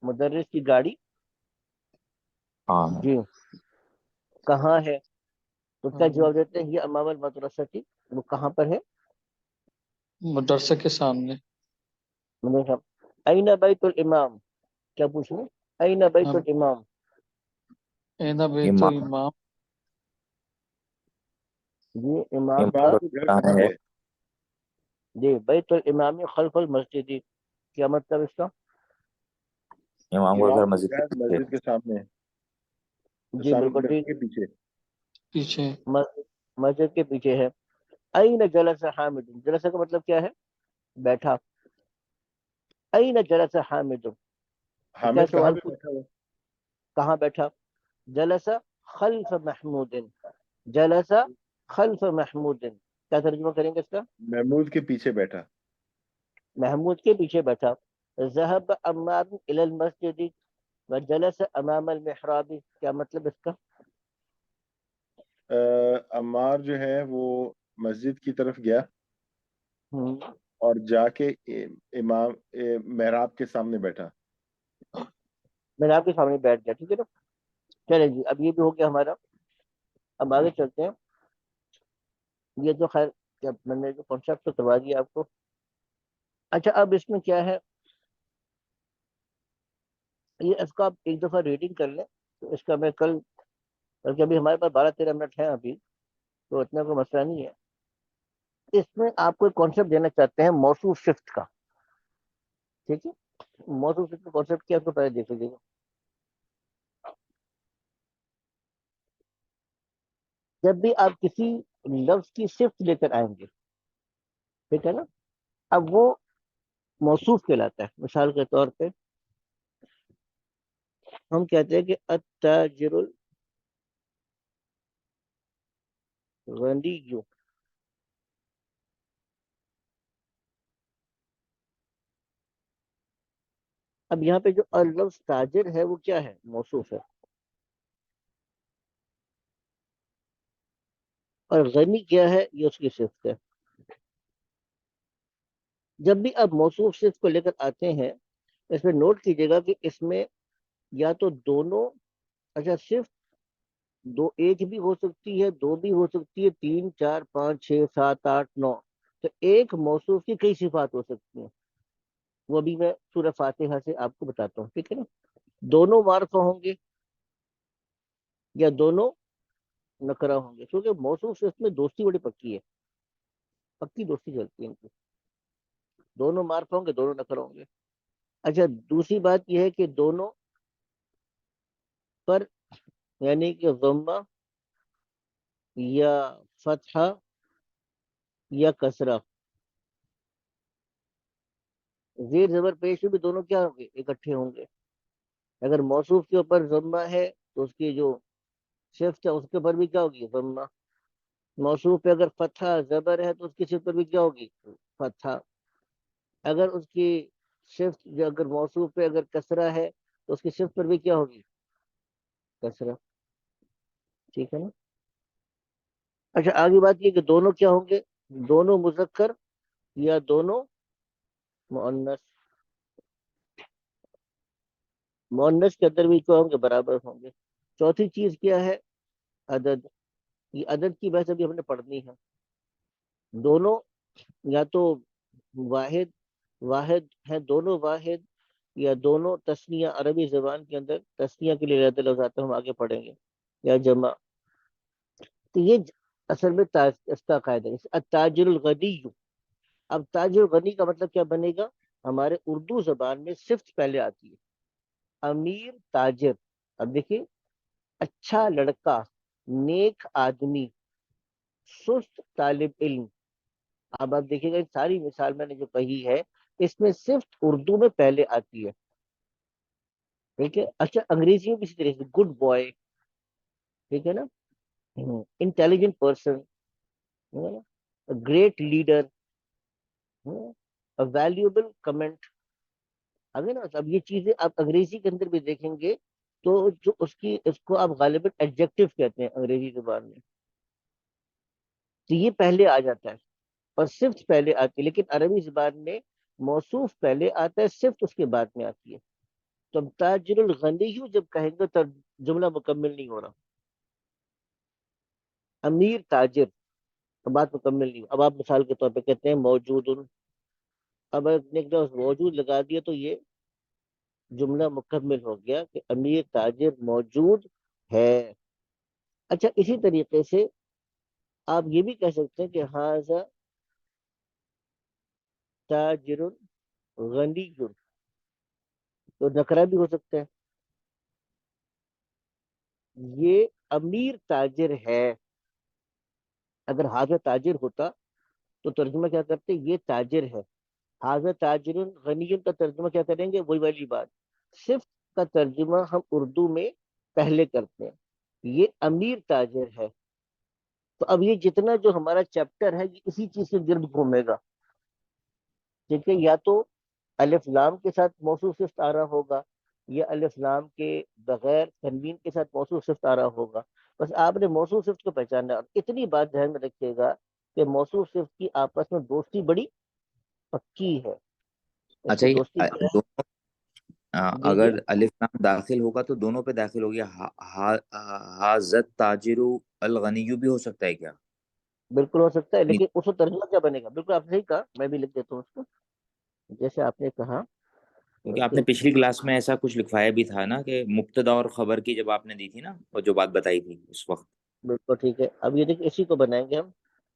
Speaker 1: مدرس کی گاڑی
Speaker 4: ہاں
Speaker 1: جی کہاں ہے؟ تو کیا
Speaker 3: ہاں،
Speaker 1: جواب دیتے ہیں؟ یہ امام المدرستی. وہ کہاں پر ہے؟
Speaker 3: مدرسے کے سامنے.
Speaker 1: این بیت الامام. کیا پوچھیں؟ این بیت
Speaker 3: ہم
Speaker 1: الامام.
Speaker 3: اینا بیت
Speaker 4: امام
Speaker 3: الامام.
Speaker 1: جی امام
Speaker 4: امام
Speaker 1: کا.
Speaker 2: امام
Speaker 4: کا
Speaker 2: کا گھر
Speaker 4: کہاں
Speaker 2: کہاں
Speaker 4: ہے؟
Speaker 2: ہے؟
Speaker 1: جی بیت الامام خلف المسجد. کیا مطلب اس کا؟
Speaker 4: امام کا گھر
Speaker 2: امام کا
Speaker 4: مسجد کے
Speaker 2: گھر
Speaker 4: پیچھے.
Speaker 2: مسجد کے سامنے ہے،
Speaker 1: جی بالکل
Speaker 2: مسجد
Speaker 1: ٹھیک.
Speaker 2: کے پیچھے.
Speaker 3: پیچھے.
Speaker 1: مسجد کے پیچھے ہے. این جلس حامد. جلس کا مطلب کیا ہے؟ بیٹھا. این جلس حامد. تو کیا
Speaker 2: حامد کہاں
Speaker 1: سوال
Speaker 2: پہ
Speaker 1: پوچھ؟
Speaker 2: بیٹھا ہوا؟
Speaker 1: کہاں بیٹھا؟ جلس خلف محمود. جلس خلف محمود. کیا ترجمہ کریں گے اس کا؟
Speaker 2: محمود کے پیچھے بیٹھا.
Speaker 1: محمود کے پیچھے بیٹھا. ذهب عمار الى المسجد وجلس امام المحراب. کیا مطلب اس کا؟
Speaker 2: عمار جو ہے وہ مسجد کی طرف گیا
Speaker 1: ہم،
Speaker 2: اور جا کے امام محراب کے سامنے بیٹھا.
Speaker 1: میں نے آپ کے سامنے بیٹھ گیا. ٹھیک ہے نا. چلے جی اب یہ بھی ہو گیا ہمارا. اب آگے چلتے ہیں. یہ تو خیر جب میں نے جو کانسیپٹ تو کروا دیا آپ کو. اچھا اب اس میں کیا ہے؟ یہ اس کا آپ ایک دفعہ ریڈنگ کر لیں. تو اس کا میں کل، بلکہ ابھی ہمارے پاس 12-13 منٹ ہیں ابھی، تو اتنا کوئی مسئلہ نہیں ہے. اس میں آپ کو ایک کانسیپٹ دینا چاہتے ہیں موصوف صفت کا. ٹھیک ہے. موصوف صفت کا کانسیپٹ کیا آپ کو پہلے دیکھ لیجیے گا. جب بھی آپ کسی لفظ کی صفت لے کر آئیں گے، ٹھیک ہے نا، اب وہ موصوف کہلاتا ہے. مثال کے طور پہ ہم کہتے ہیں کہ التاجر الغنی. اب یہاں پہ جو لفظ تاجر ہے وہ کیا ہے؟ موصوف ہے. اور غنی کیا ہے؟ یہ اس کی صفت ہے. جب بھی آپ موصوف صفت کو لے کر آتے ہیں، اس میں نوٹ کیجیے گا کہ اس میں یا تو دونوں، اچھا صرف دو، ایک بھی ہو سکتی ہے، دو بھی ہو سکتی ہے، 3 4 5 6 7 8 9. تو ایک موصوف کی کئی صفات ہو سکتی ہیں. وہ بھی میں سورہ فاتحہ سے آپ کو بتاتا ہوں. ٹھیک ہے نا. دونوں معرفہ ہوں گے یا دونوں نکرہ ہوں گے، کیونکہ موصوف صفت میں دوستی بڑی پکی ہے. پکی دوستی چلتی ہے ان کی. دونوں معرفہ ہوں گے، دونوں نکرہ ہوں گے. اچھا دوسری بات یہ ہے کہ دونوں پر یعنی کہ ضمہ یا فتحہ یا کسرہ، زیر زبر پیش میں بھی دونوں کیا ہوں گے؟ اکٹھے ہوں گے. اگر موصوف کے اوپر ضمہ ہے تو اس کی جو صفت ہے اس کے اوپر بھی کیا ہوگی؟ ضمہ. موصوف پہ اگر فتحہ زبر ہے تو اس کی صفت پر بھی کیا ہوگی؟ فتحہ. اگر اس کی صفت جو اگر موصوف پہ اگر کسرہ ہے تو اس کی صفت پر بھی کیا ہوگی؟ کسرہ. ٹھیک ہے نا. اچھا آگے بات یہ کہ دونوں کیا ہوں گے؟ دونوں مذکر یا دونوں مؤنث. مؤنث کے اندر بھی کیا ہوں گے؟ برابر ہوں گے. چوتھی چیز کیا ہے؟ عدد. یہ عدد کی بحث ابھی ہم نے پڑھنی ہے. دونوں یا تو واحد واحد ہیں، دونوں واحد، یا دونوں تسنیہ. عربی زبان کے اندر تسنیہ کے لیے زیادہ لفظ آتے ہیں، ہم آگے پڑھیں گے، یا جمع. تو یہ اصل میں اس کا قاعدہ ہے التاجر الغنی. اب تاجر الغنی کا مطلب کیا بنے گا؟ ہمارے اردو زبان میں صفت پہلے آتی ہے. امیر تاجر. اب دیکھیے اچھا لڑکا، نیک آدمی، سست طالب علم. اب آپ دیکھیے گا ساری مثال میں نے جو کہی ہے اس میں صرف اردو میں پہلے آتی ہے. ٹھیک ہے. اچھا انگریزی میں بھی اسی طرح سے گڈ بوائے، ٹھیک ہے نا، intelligent person, great leader, valuable comment. اگر نا اب یہ چیزیں آپ انگریزی کے اندر بھی دیکھیں گے تو جو اس کو آپ غالباً ایڈجیکٹو کہتے ہیں انگریزی زبان میں، تو یہ پہلے آ جاتا ہے اور صفت پہلے آتی ہے. لیکن عربی زبان میں موصوف پہلے آتا ہے، صفت اس کے بعد میں آتی ہے. تو اب تاجر الغنی جب کہیں گے تو جملہ مکمل نہیں ہو رہا. امیر تاجر، بات مکمل نہیں ہو. اب آپ مثال کے طور پہ کہتے ہیں موجود، اب نے موجود لگا دیا تو یہ جملہ مکمل ہو گیا کہ امیر تاجر موجود ہے. اچھا اسی طریقے سے آپ یہ بھی کہہ سکتے ہیں کہ ہاذا تاجر غنی، تو نکرہ بھی ہو سکتا ہے. یہ امیر تاجر ہے. اگر ہاذا تاجر ہوتا تو ترجمہ کیا کرتے؟ یہ تاجر ہے. ہاذا تاجر غنی کا ترجمہ کیا کریں گے؟ وہی والی بات، صفت کا ترجمہ ہم اردو میں پہلے کرتے ہیں. یہ امیر تاجر ہے. تو اب یہ جتنا جو ہمارا چیپٹر ہے یہ اسی چیز سے گرد گھومے گا. ٹھیک ہے. یا تو الف لام کے ساتھ موصول صفت آ رہا ہوگا، یا الف لام کے بغیر تنوین کے ساتھ موصول صفت آ رہا ہوگا. بس آپ نے موصول صفت کو پہچاننا. اور اتنی بات ذہن میں رکھیے گا کہ موصول صفت کی آپس میں دوستی بڑی پکی ہے. اس
Speaker 4: اچھا
Speaker 1: کی
Speaker 4: یہ
Speaker 1: دوستی کیا ہے؟
Speaker 4: دونوں
Speaker 1: جی جی
Speaker 4: اگر الف لام داخل ہوگا تو دونوں پہ داخل ہو گیا. حاضت تاجر الغنی بھی ہو سکتا ہے کیا؟
Speaker 1: بالکل ہو سکتا ہے، لیکن اس کو ترجمہ کیا بنے گا؟ بالکل آپ نے صحیح کہا، میں بھی لکھ دیتا ہوں اس کو جیسے آپ نے کہا
Speaker 4: کیونکہ آپ
Speaker 1: کہ
Speaker 4: نے پچھلی کلاس میں ایسا کچھ لکھوایا بھی تھا نا کہ مبتدا اور خبر کی جب آپ نے دی تھی نا وہ جو بات بتائی تھی اس وقت.
Speaker 1: بالکل ٹھیک ہے. اب یہ دیکھیں اسی کو بنائیں گے ہم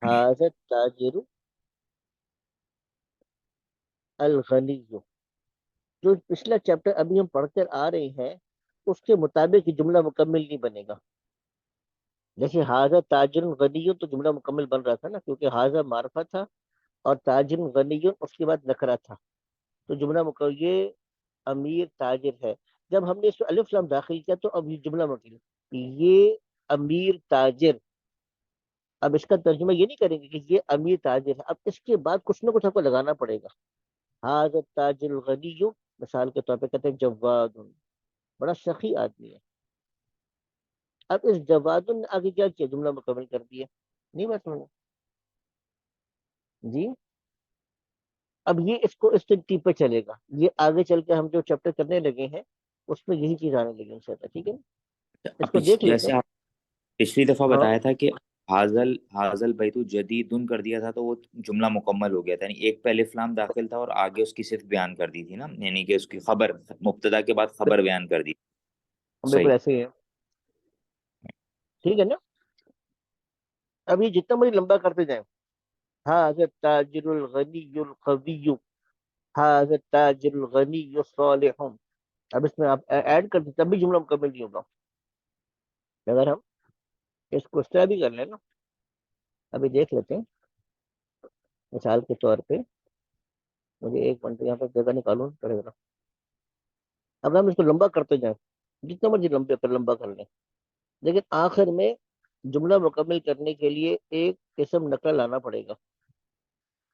Speaker 1: حاضر تاجر الغنی. جو پچھلا چیپٹر ابھی ہم پڑھ کر آ رہے ہیں اس کے مطابق یہ جملہ مکمل نہیں بنے گا. جیسے حاضر تاجر غنی تو جملہ مکمل بن رہا تھا نا، کیونکہ حاضر معرفہ تھا اور تاجر غنی اس کے بعد نکرہ تھا، تو جملہ مکمل. یہ امیر تاجر ہے. جب ہم نے اس کو الف لام داخل کیا تو اب یہ جملہ مکمل. یہ امیر تاجر. اب اس کا ترجمہ یہ نہیں کریں گے کہ یہ امیر تاجر ہے، اب اس کے بعد کچھ نہ کچھ آپ کو لگانا پڑے گا. حاضر تاجر الغنی، مثال کے طور پہ کہتے ہیں جواد، بڑا سخی آدمی ہے. اب اس جواد نے آگے کیا کیا؟ جملہ مکمل کر دیا. نہیں بات سمجھ جی. اب یہ اس کو اس ترتیب پہ چلے گا. یہ آگے چل کے ہم جو چیپٹر کرنے لگے ہیں اس میں یہی چیز آنے لگی انشاءاللہ. ٹھیک ہے، اس کو دیکھ لیتے
Speaker 4: جیسے
Speaker 1: ہیں.
Speaker 4: آپ پچھلی دفعہ
Speaker 1: ہاں
Speaker 4: بتایا تھا کہ حاضل بیت جدید کر دیا تھا تو وہ جملہ مکمل ہو گیا تھا. یعنی ایک پہ الف لام داخل تھا اور آگے اس کی صرف بیان کر دی تھی نا، یعنی کہ اس کی خبر مبتدا کے بعد خبر بیان کر دی.
Speaker 1: بالکل
Speaker 4: صحیح.
Speaker 1: ایسے ہی ہے. ٹھیک ہے نا. اب یہ جتنا مجھے لمبا کرتے جائیں، حاضر تاجر الغنی القوی، حاضر تاجر الغنی الصالح. اب اس میں آپ ایڈ کر دیں تب بھی جملہ مکمل نہیں ہوگا. اگر ہم اس کو اس طرح بھی کر لیں نا، ابھی دیکھ لیتے ہیں. مثال کے طور پہ مجھے ایک منٹ یہاں پر جگہ نکالوں پڑے گا. اگر ہم اس کو لمبا کرتے جائیں جتنا مرضی لمبا کر لیں، لیکن آخر میں جملہ مکمل کرنے کے لیے ایک قسم نقل لانا پڑے گا.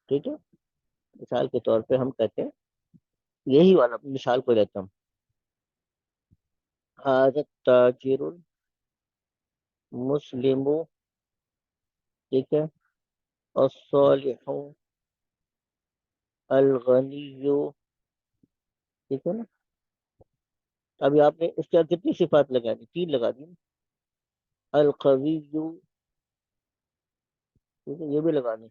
Speaker 1: ٹھیک ہے. مثال کے طور پہ ہم کہتے ہیں یہی والا مثال کو لیتا ہوں، حاضر تاجر مسلم، ٹھیک ہے، الصالح الغنی. ٹھیک ہے نا. ابھی آپ نے اس کے بعد کتنی صفات لگا دی؟ 3 لگا دی. القوی، ٹھیک ہے، یہ بھی لگا دی.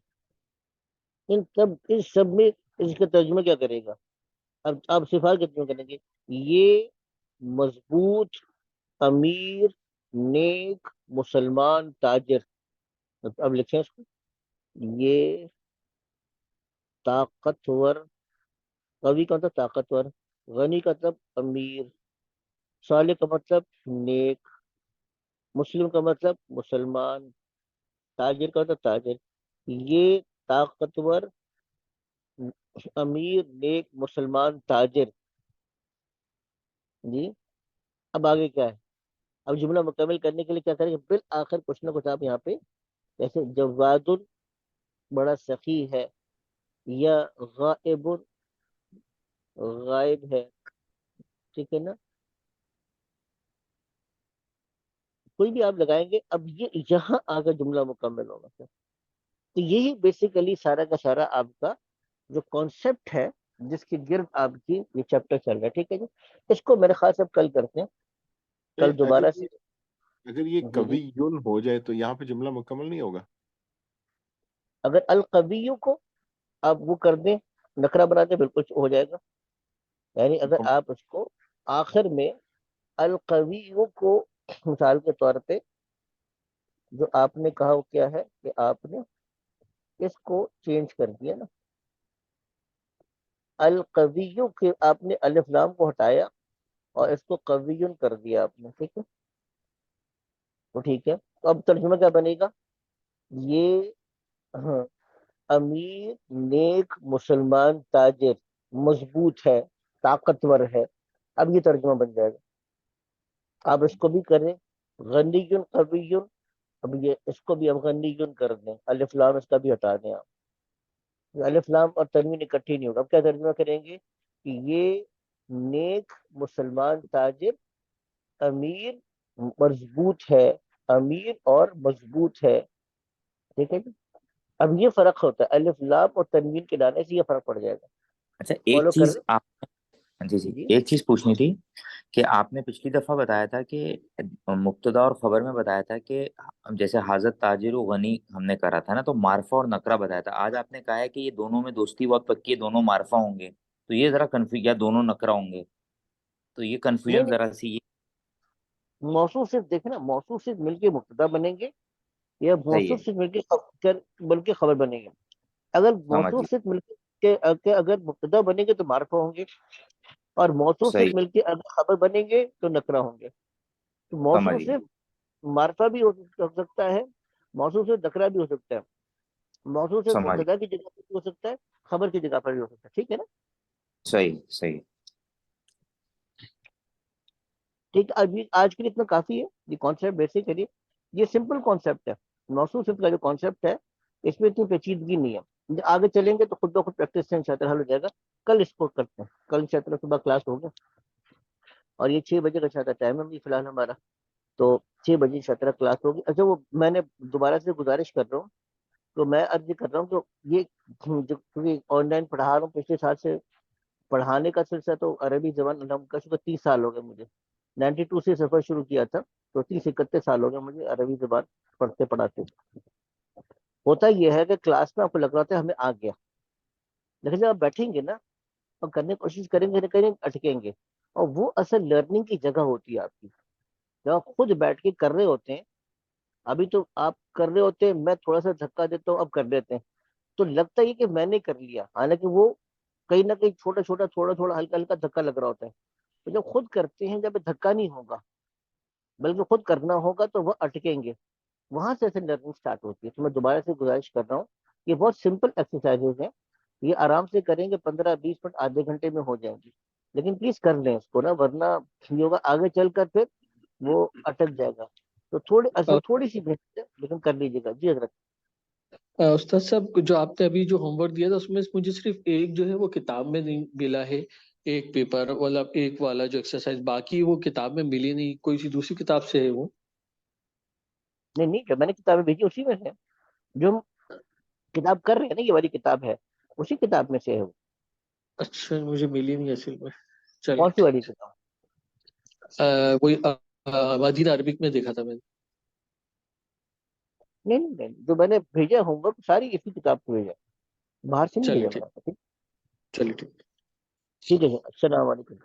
Speaker 1: اس سب میں اس کا ترجمہ کیا کرے گا؟ اب آپ صفات کتنے کریں گے؟ یہ مضبوط، امیر، نیک، مسلمان، تاجر. اب لکھیں اس کو. یہ طاقتور، قوی کا مطلب طاقتور، غنی کا مطلب امیر، صالح کا مطلب نیک، مسلم کا مطلب مسلمان، تاجر کا مطلب تاجر. یہ طاقتور، امیر، نیک، مسلمان، تاجر. جی اب آگے کیا ہے؟ اب جملہ مکمل کرنے کے لیے کیا کریں گے؟ بالآخر کچھ نہ کچھ آپ یہاں پہ جیسے جواد بڑا سخی ہے، یا غائب غائب ہے، ٹھیک ہے نا، کوئی بھی آپ لگائیں گے. اب یہ یہاں آگے جملہ مکمل ہوگا سر. تو یہی بیسیکلی سارا کا سارا آپ کا جو کانسیپٹ ہے جس کے گرد آپ کی یہ چیپٹر چل رہا ہے. ٹھیک ہے جی، اس کو میرے خیال سے کل کرتے ہیں، کل دوبارہ سے.
Speaker 2: اگر یہ
Speaker 1: جی جی،
Speaker 2: کبھی یون ہو جائے تو یہاں پہ جملہ مکمل نہیں ہوگا.
Speaker 1: اگر القویوں کو آپ وہ کر دیں، نکرہ بنا دیں، بالکل ہو جائے گا. یعنی اگر آپ اس کو آخر میں القویوں کو مثال کے طور پہ جو آپ نے کہا وہ کیا ہے کہ آپ نے اس کو چینج کر دیا نا، القویوں کے آپ نے الف لام کو ہٹایا اور اس کو قویون کر دیا آپ نے. ٹھیک ہے، تو ٹھیک ہے. تو اب ترجمہ کیا بنے گا؟ یہ ہاں، امیر، نیک، مسلمان، تاجر، مضبوط ہے، طاقتور ہے. اب یہ ترجمہ بن جائے گا. آپ اس کو بھی کریں غنی قوی. اب یہ اس کو بھی اب غنی کر دیں، الف لام اس کا بھی ہٹا دیں آپ. الف لام اور تنوین اکٹھی نہیں ہوگا. اب کیا ترجمہ کریں گے کہ یہ نیک، مسلمان، تاجر، امیر، مضبوط ہے، امیر اور مضبوط ہے. ٹھیک ہے جی. اب یہ فرق ہوتا ہے الف لام اور تنوین کے ڈالنے سے، یہ فرق پڑ جائے گا.
Speaker 4: اچھا ایک
Speaker 1: فالو کر
Speaker 4: چیز
Speaker 1: رہے
Speaker 4: آپ جی جی
Speaker 1: جی.
Speaker 4: ایک چیز پوچھنی تھی کہ آپ نے پچھلی دفعہ بتایا تھا کہ مبتدا اور خبر میں بتایا تھا کہ جیسے حاضر تاجر و غنی ہم نے کرا تھا نا، تو معرفہ اور نکرہ بتایا تھا. آج آپ نے کہا ہے کہ یہ دونوں میں دوستی بہت پکی ہے، دونوں معرفہ ہوں گے، تو یہ ذرا کنفیوژ، یا دونوں نکرہ ہوں گے، تو یہ
Speaker 1: نہیں
Speaker 4: کنفیوژن
Speaker 1: نہیں،
Speaker 4: ذرا سی
Speaker 1: موصوف صرف دیکھیں نا، موصوف صرف مل کے مبتدا بنیں گے یا
Speaker 4: صحیح
Speaker 1: موصوف
Speaker 4: ہے.
Speaker 1: صرف مل کے بلکہ خبر بنیں گے. اگر
Speaker 4: سمجھ
Speaker 1: موصوف
Speaker 4: گئی.
Speaker 1: صرف مل کے اگر مبتدا بنیں گے تو معرفہ ہوں گے، اور موصوف صرف
Speaker 4: صحیح.
Speaker 1: مل کے اگر خبر بنیں گے تو نکرہ ہوں گے. تو
Speaker 4: سمجھ
Speaker 1: موصوف
Speaker 4: گئی.
Speaker 1: صرف معرفہ بھی ہو سکتا ہے، موصوف صرف نکرہ بھی ہو سکتا ہے، موصوف صرف
Speaker 4: سمجھ
Speaker 1: مبتدا کی جگہ پر بھی ہو سکتا ہے، خبر کی جگہ پر بھی ہو سکتا ہے. ٹھیک ہے نا.
Speaker 4: صحیح. صحیح.
Speaker 1: ٹھیک ہے، ابھی آج کے لیے اتنا کافی ہے. یہ کانسیپٹ بیسک ہے، یہ سمپل کانسیپٹ ہے. موصوف صرف کا جو کانسیپٹ ہے اس میں اتنی پیچیدگی نہیں ہے. آگے چلیں گے تو خود بخود پریکٹس سے انشاءاللہ حل ہو جائے گا. کل اس کو کرتے ہیں، کل انشاءاللہ صبح کلاس ہوگا، اور یہ 6 بجے کا انشاءاللہ ٹائم ہے فی الحال ہمارا. تو 6 بجے انشاءاللہ کلاس ہوگی. اچھا وہ میں نے دوبارہ سے گزارش کر رہا ہوں، تو میں عرض کر رہا ہوں تو یہ جو کیونکہ آن لائن پڑھا رہا ہوں پچھلے سال سے، پڑھانے کا سلسلہ تو عربی زبان الحمد کا شکر 30 سال ہو گئے مجھے. 92 سے سفر شروع کیا تھا، تو 30-31 سال ہو گئے مجھے عربی زبان پڑھتے پڑھاتے. ہوتا یہ ہے کہ کلاس میں آپ کو لگ رہا تھا ہمیں آ گیا، لیکن جب آپ بیٹھیں گے نا اور کرنے کی کوشش کریں گے کہیں اٹکیں گے. اور وہ اصل لرننگ کی جگہ ہوتی ہے آپ کی، جب آپ خود بیٹھ کے کر رہے ہوتے ہیں. ابھی تو آپ کر رہے ہوتے ہیں، میں تھوڑا سا دھکا دیتا ہوں، اب کر لیتے ہیں، تو لگتا ہے کہ میں نے کر لیا، حالانکہ وہ کہیں نہ کہیں چھوٹا چھوٹا تھوڑا تھوڑا ہلکا ہلکا دھکا لگ رہا ہوتا ہے. تو جب خود کرتے ہیں، جب دھکا نہیں ہوگا بلکہ خود کرنا ہوگا تو وہ اٹکیں گے. وہاں سے لرننگ سٹارٹ ہوتی ہے. تو میں دوبارہ سے گزارش کر رہا ہوں، یہ بہت سمپل ایکسرسائزز ہیں، یہ آرام سے کریں گے 15-20 منٹ آدھے گھنٹے میں ہو جائیں گی. لیکن پلیز کر لیں اس کو نا، ورنہ یہ ہوگا آگے چل کر پھر وہ اٹک جائے گا. تو تھوڑی سی محنت ہے لیکن کر لیجیے گا. جی حضرت.
Speaker 3: استاد صاحب جو آپ نے ابھی جو ہوم ورک دیا تھا اس میں مجھے صرف ایک جو ہے وہ کتاب میں نہیں ملا ہے، ایک پیپر والا، ایک والا جو ایکسرسائز، باقی وہ کتاب میں ملی نہیں، کوئی سی دوسری کتاب سے ہے وہ؟
Speaker 1: نہیں نہیں، جو میں نے کتابیں بھیجی اسی میں سے، جو ہم کتاب کر رہے ہیں نا، یہ والی کتاب ہے اسی کتاب میں سے ہے وہ.
Speaker 3: اچھا مجھے ملی نہیں اصل میں. چلیے
Speaker 1: کون سی والی کتاب؟
Speaker 3: وہی مدینہ عربک میں دیکھا تھا میں نے.
Speaker 1: نہیں نہیں نہیں، جو میں نے بھیجا ہوم ورک ساری اسی کتاب کو بھیجا، باہر سے نہیں
Speaker 3: چلیے
Speaker 1: بھیجا میں
Speaker 3: ٹھیک،
Speaker 1: نے.
Speaker 3: چلیے ٹھیک.
Speaker 1: ٹھیک ہے. السلام علیکم.